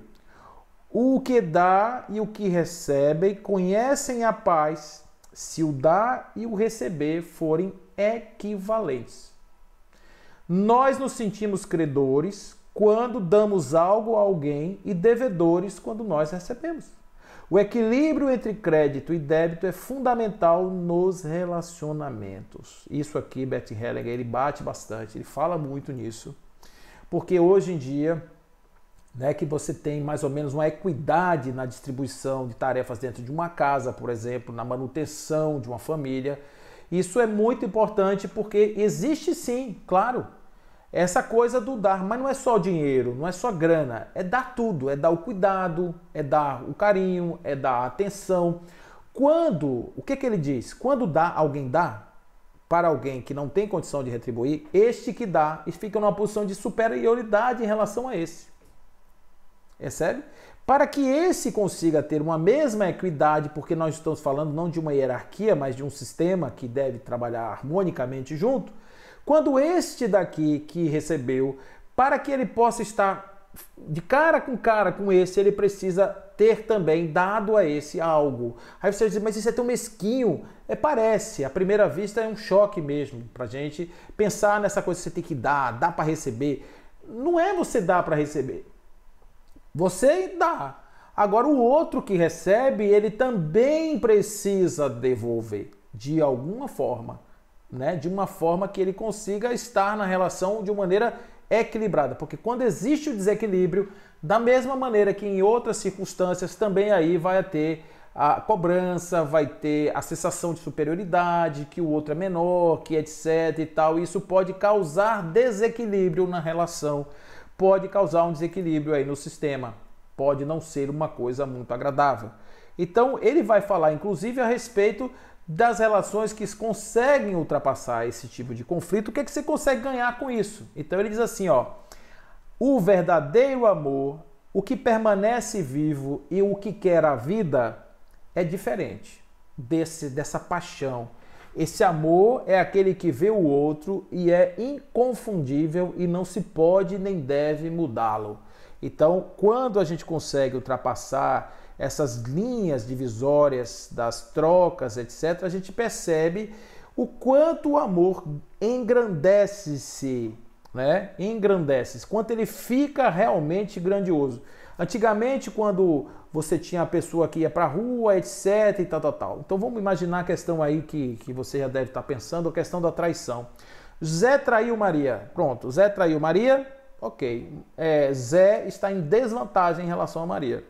O que dá e o que recebe conhecem a paz se o dar e o receber forem equivalentes. Nós nos sentimos credores quando damos algo a alguém e devedores quando nós recebemos. O equilíbrio entre crédito e débito é fundamental nos relacionamentos. Isso aqui, Bert Hellinger, ele bate bastante, ele fala muito nisso, porque hoje em dia, né, que você tem mais ou menos uma equidade na distribuição de tarefas dentro de uma casa, por exemplo, na manutenção de uma família. Isso é muito importante porque existe sim, claro, essa coisa do dar, mas não é só dinheiro, não é só grana, é dar tudo, é dar o cuidado, é dar o carinho, é dar a atenção. O que ele diz? Quando alguém dá para alguém que não tem condição de retribuir, este que dá e fica numa posição de superioridade em relação a esse. Percebe? Para que esse consiga ter uma mesma equidade, porque nós estamos falando não de uma hierarquia, mas de um sistema que deve trabalhar harmonicamente junto, quando este daqui que recebeu, para que ele possa estar de cara com esse, ele precisa ter também dado a esse algo. Aí você diz, mas isso é tão mesquinho. Parece, à primeira vista é um choque mesmo, para a gente pensar nessa coisa que você tem que dar para receber. Não é você dar para receber. Você dá. Agora o outro que recebe, ele também precisa devolver. de alguma forma, né? De uma forma que ele consiga estar na relação de uma maneira equilibrada, porque quando existe o desequilíbrio, da mesma maneira que em outras circunstâncias, também aí vai ter a cobrança, vai ter a sensação de superioridade, que o outro é menor, que etc e tal. Isso pode causar desequilíbrio na relação, pode causar um desequilíbrio aí no sistema, pode não ser uma coisa muito agradável. Então ele vai falar inclusive a respeito das relações que conseguem ultrapassar esse tipo de conflito. O que é que você consegue ganhar com isso? Então ele diz assim, ó: o verdadeiro amor, o que permanece vivo e o que quer a vida é diferente dessa paixão. Esse amor é aquele que vê o outro e é inconfundível e não se pode nem deve mudá-lo. Então, quando a gente consegue ultrapassar essas linhas divisórias das trocas, etc., a gente percebe o quanto o amor engrandece-se, né? Engrandece-se, quanto ele fica realmente grandioso. Antigamente, quando você tinha a pessoa que ia para a rua, etc, e tal. Então vamos imaginar a questão aí que você já deve estar pensando, a questão da traição. Zé traiu Maria. Pronto, Zé traiu Maria, ok. Zé está em desvantagem em relação a Maria.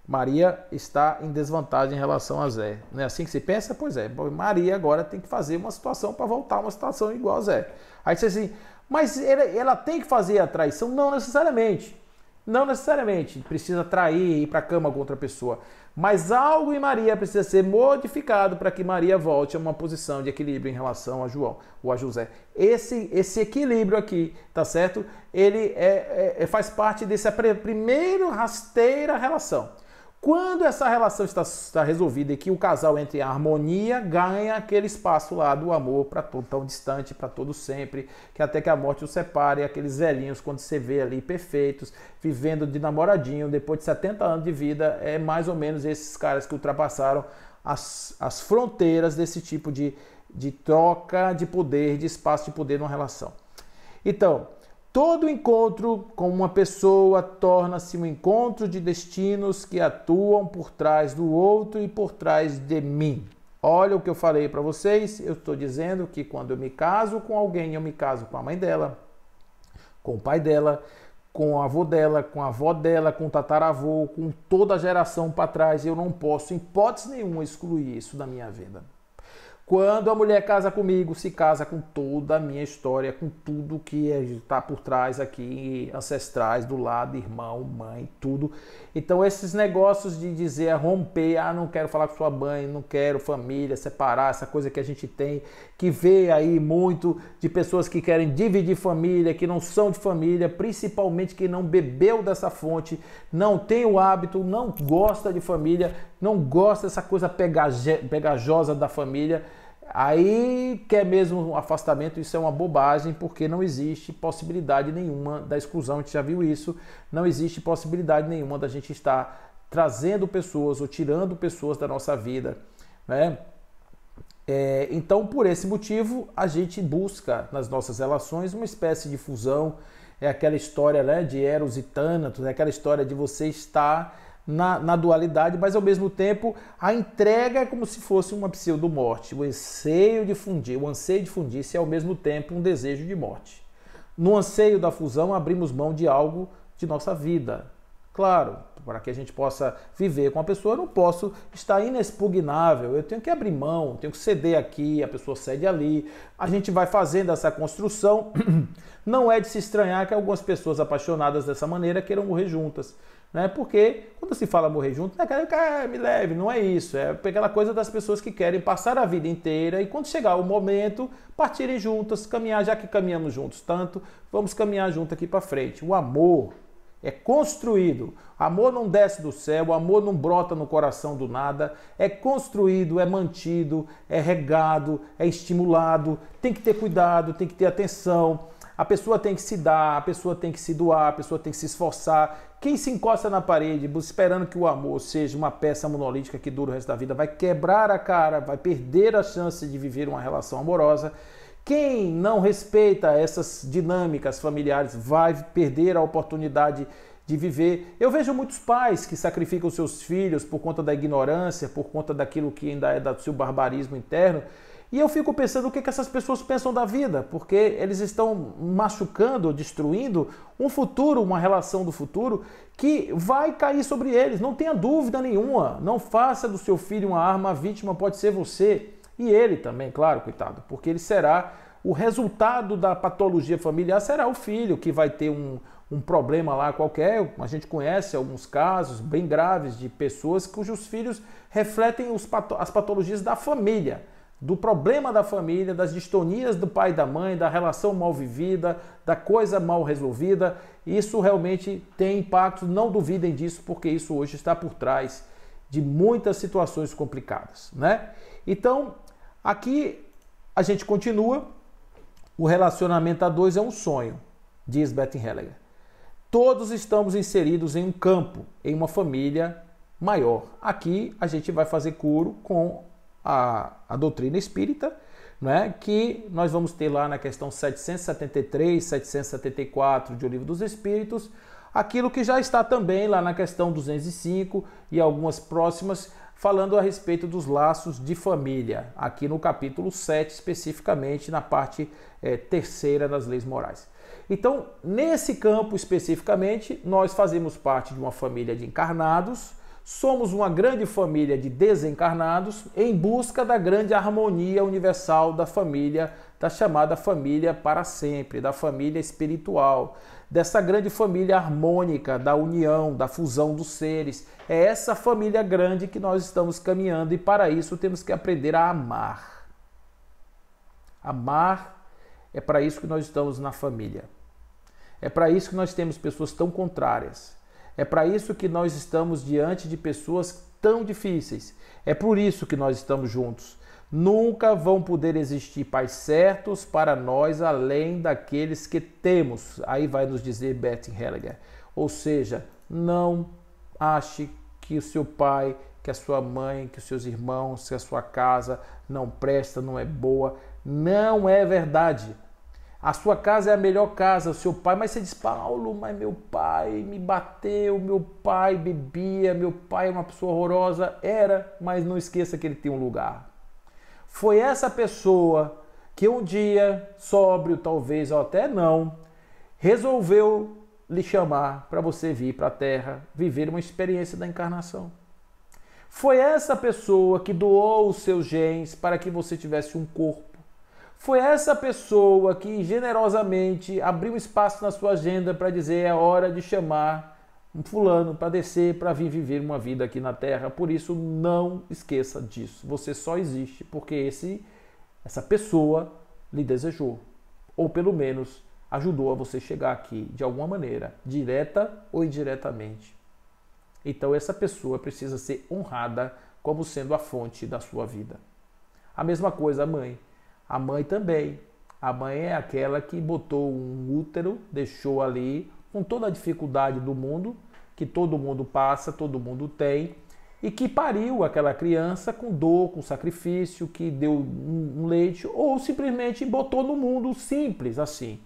Maria está em desvantagem em relação a Zé. Não é assim que se pensa? Pois é. Maria agora tem que fazer uma situação para voltar a uma situação igual a Zé. Aí você diz assim, mas ela tem que fazer a traição? Não necessariamente. Não necessariamente precisa trair e ir para a cama com outra pessoa. Mas algo em Maria precisa ser modificado para que Maria volte a uma posição de equilíbrio em relação a João ou a José. Esse equilíbrio aqui, tá certo? Ele faz parte dessa primeira rasteira relação. Quando essa relação está resolvida e que o casal entra em harmonia, ganha aquele espaço lá do amor para todo tão distante, para todo sempre, que até que a morte os separe, aqueles velhinhos, quando você vê ali perfeitos, vivendo de namoradinho, depois de 70 anos de vida, é mais ou menos esses caras que ultrapassaram as fronteiras desse tipo de troca de poder, de espaço de poder numa relação. Então, todo encontro com uma pessoa torna-se um encontro de destinos que atuam por trás do outro e por trás de mim. Olha o que eu falei para vocês, eu estou dizendo que quando eu me caso com alguém, eu me caso com a mãe dela, com o pai dela, com o avô dela, com a avó dela, com o tataravô, com toda a geração para trás. Eu não posso, em hipótese nenhuma, excluir isso da minha vida. Quando a mulher casa comigo, se casa com toda a minha história, com tudo que está por trás aqui, ancestrais, do lado, irmão, mãe, tudo. Então esses negócios de dizer, romper, não quero falar com sua mãe, não quero família, separar, essa coisa que a gente tem, que vê aí muito de pessoas que querem dividir família, que não são de família, principalmente quem não bebeu dessa fonte, não tem o hábito, não gosta de família, não gosta dessa coisa pegajosa da família. Aí quer mesmo um afastamento, isso é uma bobagem, porque não existe possibilidade nenhuma da exclusão, a gente já viu isso, não existe possibilidade nenhuma da gente estar trazendo pessoas ou tirando pessoas da nossa vida, né? Então, por esse motivo, a gente busca nas nossas relações uma espécie de fusão, é aquela história, né, de Eros e Thanatos, é aquela história de você estar na dualidade, mas ao mesmo tempo a entrega é como se fosse uma pseudo-morte. O anseio de fundir-se é ao mesmo tempo um desejo de morte. No anseio da fusão, abrimos mão de algo de nossa vida. Claro, para que a gente possa viver com a pessoa, eu não posso estar inexpugnável, eu tenho que abrir mão, tenho que ceder aqui, a pessoa cede ali, a gente vai fazendo essa construção. Não é de se estranhar que algumas pessoas apaixonadas dessa maneira queiram morrer juntas, né? Porque quando se fala morrer junto, não é me leve, não é isso, é aquela coisa das pessoas que querem passar a vida inteira e quando chegar o momento, partirem juntas, caminhar, já que caminhamos juntos tanto, vamos caminhar junto aqui para frente. O amor é construído, amor não desce do céu, o amor não brota no coração do nada, é construído, é mantido, é regado, é estimulado, tem que ter cuidado, tem que ter atenção, a pessoa tem que se dar, a pessoa tem que se doar, a pessoa tem que se esforçar. Quem se encosta na parede esperando que o amor seja uma peça monolítica que dura o resto da vida, vai quebrar a cara, vai perder a chance de viver uma relação amorosa. Quem não respeita essas dinâmicas familiares vai perder a oportunidade de viver. Eu vejo muitos pais que sacrificam seus filhos por conta da ignorância, por conta daquilo que ainda é do seu barbarismo interno. E eu fico pensando o que essas pessoas pensam da vida, porque eles estão machucando, destruindo um futuro, uma relação do futuro que vai cair sobre eles, não tenha dúvida nenhuma. Não faça do seu filho uma arma, a vítima pode ser você. E ele também, claro, coitado, porque ele será o resultado da patologia familiar, será o filho que vai ter um problema lá qualquer. A gente conhece alguns casos bem graves de pessoas cujos filhos refletem as patologias da família, do problema da família, das distonias do pai e da mãe, da relação mal vivida, da coisa mal resolvida. Isso realmente tem impacto, não duvidem disso, porque isso hoje está por trás de muitas situações complicadas, né? Então, aqui a gente continua. O relacionamento a dois é um sonho, diz Bert Hellinger. Todos estamos inseridos em um campo, em uma família maior. Aqui a gente vai fazer coro com a doutrina espírita, né, que nós vamos ter lá na questão 773, 774 de O Livro dos Espíritos, aquilo que já está também lá na questão 205 e algumas próximas, falando a respeito dos laços de família, aqui no capítulo 7, especificamente na parte terceira das leis morais. Então, nesse campo especificamente, nós fazemos parte de uma família de encarnados, somos uma grande família de desencarnados em busca da grande harmonia universal da família, da chamada família para sempre, da família espiritual, dessa grande família harmônica, da união, da fusão dos seres. É essa família grande que nós estamos caminhando e para isso temos que aprender a amar. Amar é para isso que nós estamos na família. É para isso que nós temos pessoas tão contrárias. É para isso que nós estamos diante de pessoas tão difíceis. É por isso que nós estamos juntos. Nunca vão poder existir pais certos para nós além daqueles que temos. Aí vai nos dizer Bert Hellinger. Ou seja, não ache que o seu pai, que a sua mãe, que os seus irmãos, que a sua casa não presta, não é boa. Não é verdade. A sua casa é a melhor casa, o seu pai, mas você diz, Paulo, mas meu pai me bateu, meu pai bebia, meu pai é uma pessoa horrorosa. Era, mas não esqueça que ele tem um lugar. Foi essa pessoa que um dia, sóbrio talvez ou até não, resolveu lhe chamar para você vir para a Terra, viver uma experiência da encarnação. Foi essa pessoa que doou os seus genes para que você tivesse um corpo. Foi essa pessoa que generosamente abriu espaço na sua agenda para dizer é hora de chamar um fulano para descer, para vir viver uma vida aqui na Terra. Por isso, não esqueça disso. Você só existe porque essa pessoa lhe desejou. Ou pelo menos ajudou a você chegar aqui de alguma maneira, direta ou indiretamente. Então essa pessoa precisa ser honrada como sendo a fonte da sua vida. A mesma coisa a mãe. A mãe também. A mãe é aquela que botou um útero, deixou ali com toda a dificuldade do mundo, que todo mundo passa, todo mundo tem, e que pariu aquela criança com dor, com sacrifício, que deu um leite, ou simplesmente botou no mundo simples assim.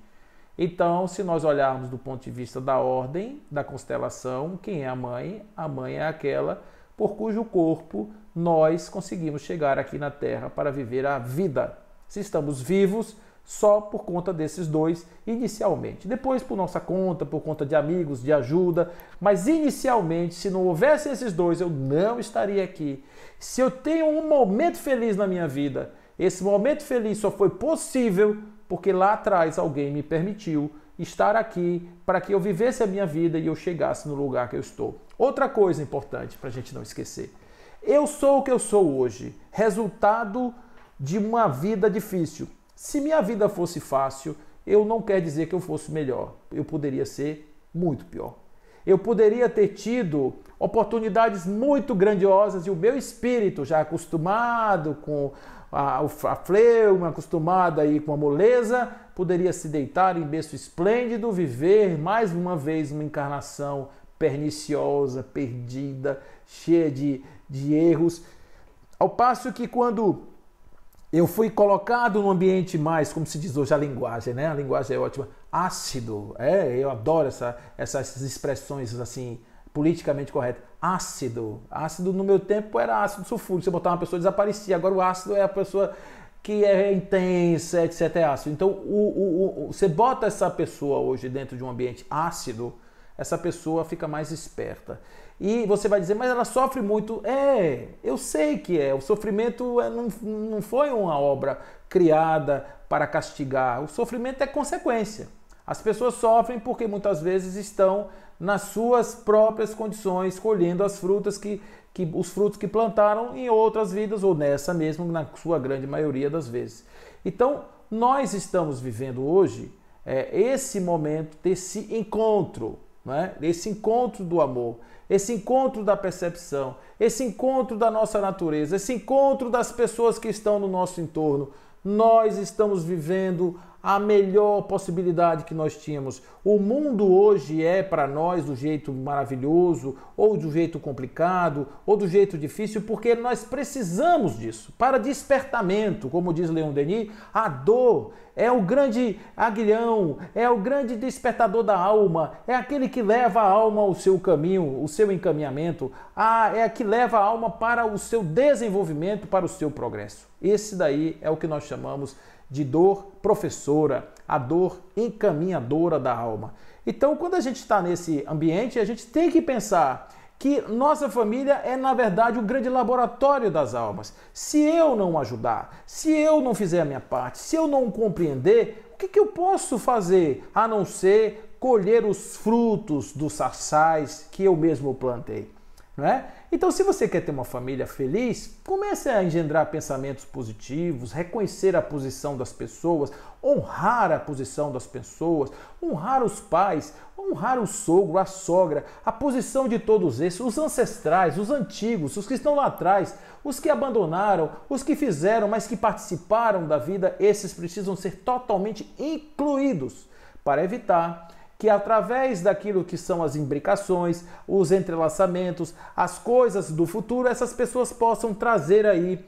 Então, se nós olharmos do ponto de vista da ordem, da constelação, quem é a mãe? A mãe é aquela por cujo corpo nós conseguimos chegar aqui na Terra para viver a vida. Se estamos vivos, só por conta desses dois inicialmente. Depois por nossa conta, por conta de amigos, de ajuda. Mas inicialmente, se não houvessem esses dois, eu não estaria aqui. Se eu tenho um momento feliz na minha vida, esse momento feliz só foi possível porque lá atrás alguém me permitiu estar aqui para que eu vivesse a minha vida e eu chegasse no lugar que eu estou. Outra coisa importante para a gente não esquecer. Eu sou o que eu sou hoje, resultado de uma vida difícil. Se minha vida fosse fácil, eu não quero dizer que eu fosse melhor. Eu poderia ser muito pior. Eu poderia ter tido oportunidades muito grandiosas e o meu espírito, já acostumado com a fleuma, acostumado aí com a moleza, poderia se deitar em berço esplêndido, viver mais uma vez uma encarnação perniciosa, perdida, cheia de erros. Ao passo que quando eu fui colocado num ambiente mais, como se diz hoje a linguagem, né? A linguagem é ótima, ácido. Eu adoro essas expressões assim, politicamente corretas. Ácido. Ácido no meu tempo era ácido sulfúrico. Você botar uma pessoa desaparecia. Agora o ácido é a pessoa que é intensa, etc. É ácido. Então você bota essa pessoa hoje dentro de um ambiente ácido, essa pessoa fica mais esperta. E você vai dizer, mas ela sofre muito. Eu sei que é. O sofrimento não foi uma obra criada para castigar. O sofrimento é consequência. As pessoas sofrem porque muitas vezes estão nas suas próprias condições, colhendo os frutos que plantaram em outras vidas, ou nessa mesmo, na sua grande maioria das vezes. Então, nós estamos vivendo hoje esse momento desse encontro, né? Esse encontro do amor, esse encontro da percepção, esse encontro da nossa natureza, esse encontro das pessoas que estão no nosso entorno. Nós estamos vivendo a melhor possibilidade que nós tínhamos. O mundo hoje é para nós do jeito maravilhoso, ou do jeito complicado, ou do jeito difícil, porque nós precisamos disso. Para despertamento, como diz Leon Denis, a dor é o grande aguilhão, é o grande despertador da alma, é aquele que leva a alma ao seu caminho, o seu encaminhamento, é a que leva a alma para o seu desenvolvimento, para o seu progresso. Esse daí é o que nós chamamos de dor professora, a dor encaminhadora da alma. Então, quando a gente está nesse ambiente, a gente tem que pensar que nossa família é, na verdade, o grande laboratório das almas. Se eu não ajudar, se eu não fizer a minha parte, se eu não compreender, o que eu posso fazer a não ser colher os frutos dos sarçais que eu mesmo plantei? Não é? Então, se você quer ter uma família feliz, comece a engendrar pensamentos positivos, reconhecer a posição das pessoas, honrar a posição das pessoas, honrar os pais, honrar o sogro, a sogra, a posição de todos esses, os ancestrais, os antigos, os que estão lá atrás, os que abandonaram, os que fizeram, mas que participaram da vida, esses precisam ser totalmente incluídos para evitar que através daquilo que são as imbricações, os entrelaçamentos, as coisas do futuro, essas pessoas possam trazer aí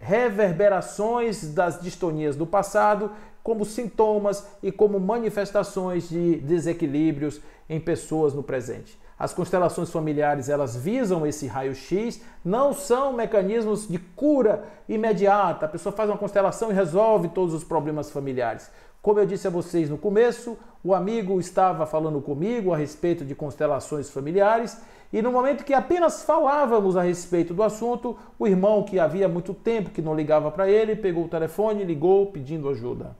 reverberações das distonias do passado como sintomas e como manifestações de desequilíbrios em pessoas no presente. As constelações familiares, elas visam esse raio-x, não são mecanismos de cura imediata. A pessoa faz uma constelação e resolve todos os problemas familiares. Como eu disse a vocês no começo, o amigo estava falando comigo a respeito de constelações familiares e no momento que apenas falávamos a respeito do assunto, o irmão, que havia muito tempo que não ligava para ele, pegou o telefone e ligou pedindo ajuda.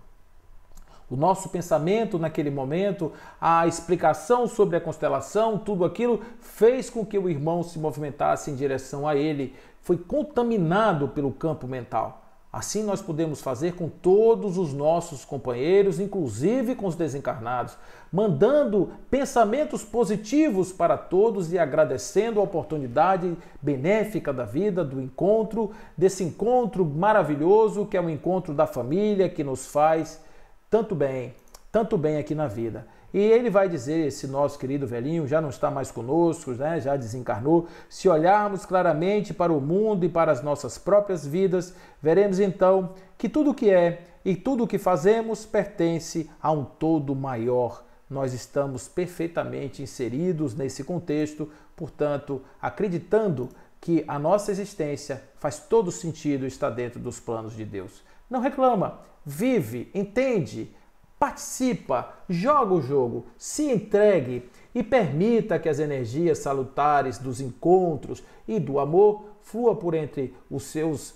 O nosso pensamento naquele momento, a explicação sobre a constelação, tudo aquilo fez com que o irmão se movimentasse em direção a ele, foi contaminado pelo campo mental. Assim nós podemos fazer com todos os nossos companheiros, inclusive com os desencarnados, mandando pensamentos positivos para todos e agradecendo a oportunidade benéfica da vida, do encontro, desse encontro maravilhoso que é o encontro da família, que nos faz tanto bem aqui na vida. E ele vai dizer, esse nosso querido velhinho já não está mais conosco, né? Já desencarnou. Se olharmos claramente para o mundo e para as nossas próprias vidas, veremos então que tudo o que é e tudo o que fazemos pertence a um todo maior. Nós estamos perfeitamente inseridos nesse contexto, portanto, acreditando que a nossa existência faz todo sentido e está dentro dos planos de Deus. Não reclama, vive, entende, participa, joga o jogo, se entregue e permita que as energias salutares dos encontros e do amor flua por entre os seus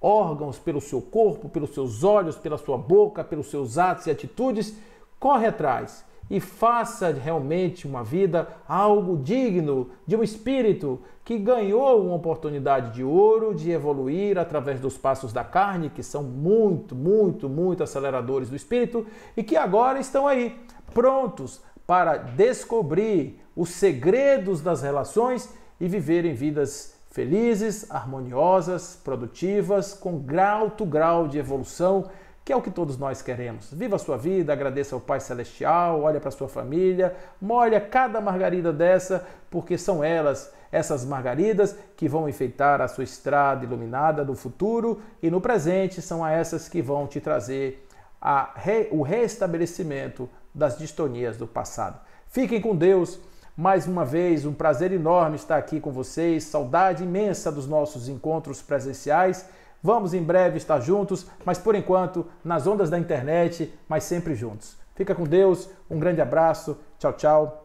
órgãos, pelo seu corpo, pelos seus olhos, pela sua boca, pelos seus atos e atitudes. Corre atrás e faça realmente uma vida algo digno de um espírito que ganhou uma oportunidade de ouro de evoluir através dos passos da carne, que são muito aceleradores do espírito e que agora estão aí prontos para descobrir os segredos das relações e viverem vidas felizes, harmoniosas, produtivas, com alto grau de evolução, que é o que todos nós queremos. Viva a sua vida, agradeça ao Pai Celestial, olha para a sua família, molha cada margarida dessa, porque são elas, essas margaridas, que vão enfeitar a sua estrada iluminada do futuro, e no presente são essas que vão te trazer o restabelecimento das distonias do passado. Fiquem com Deus. Mais uma vez, um prazer enorme estar aqui com vocês. Saudade imensa dos nossos encontros presenciais. Vamos em breve estar juntos, mas por enquanto nas ondas da internet, mas sempre juntos. Fica com Deus, um grande abraço, tchau, tchau.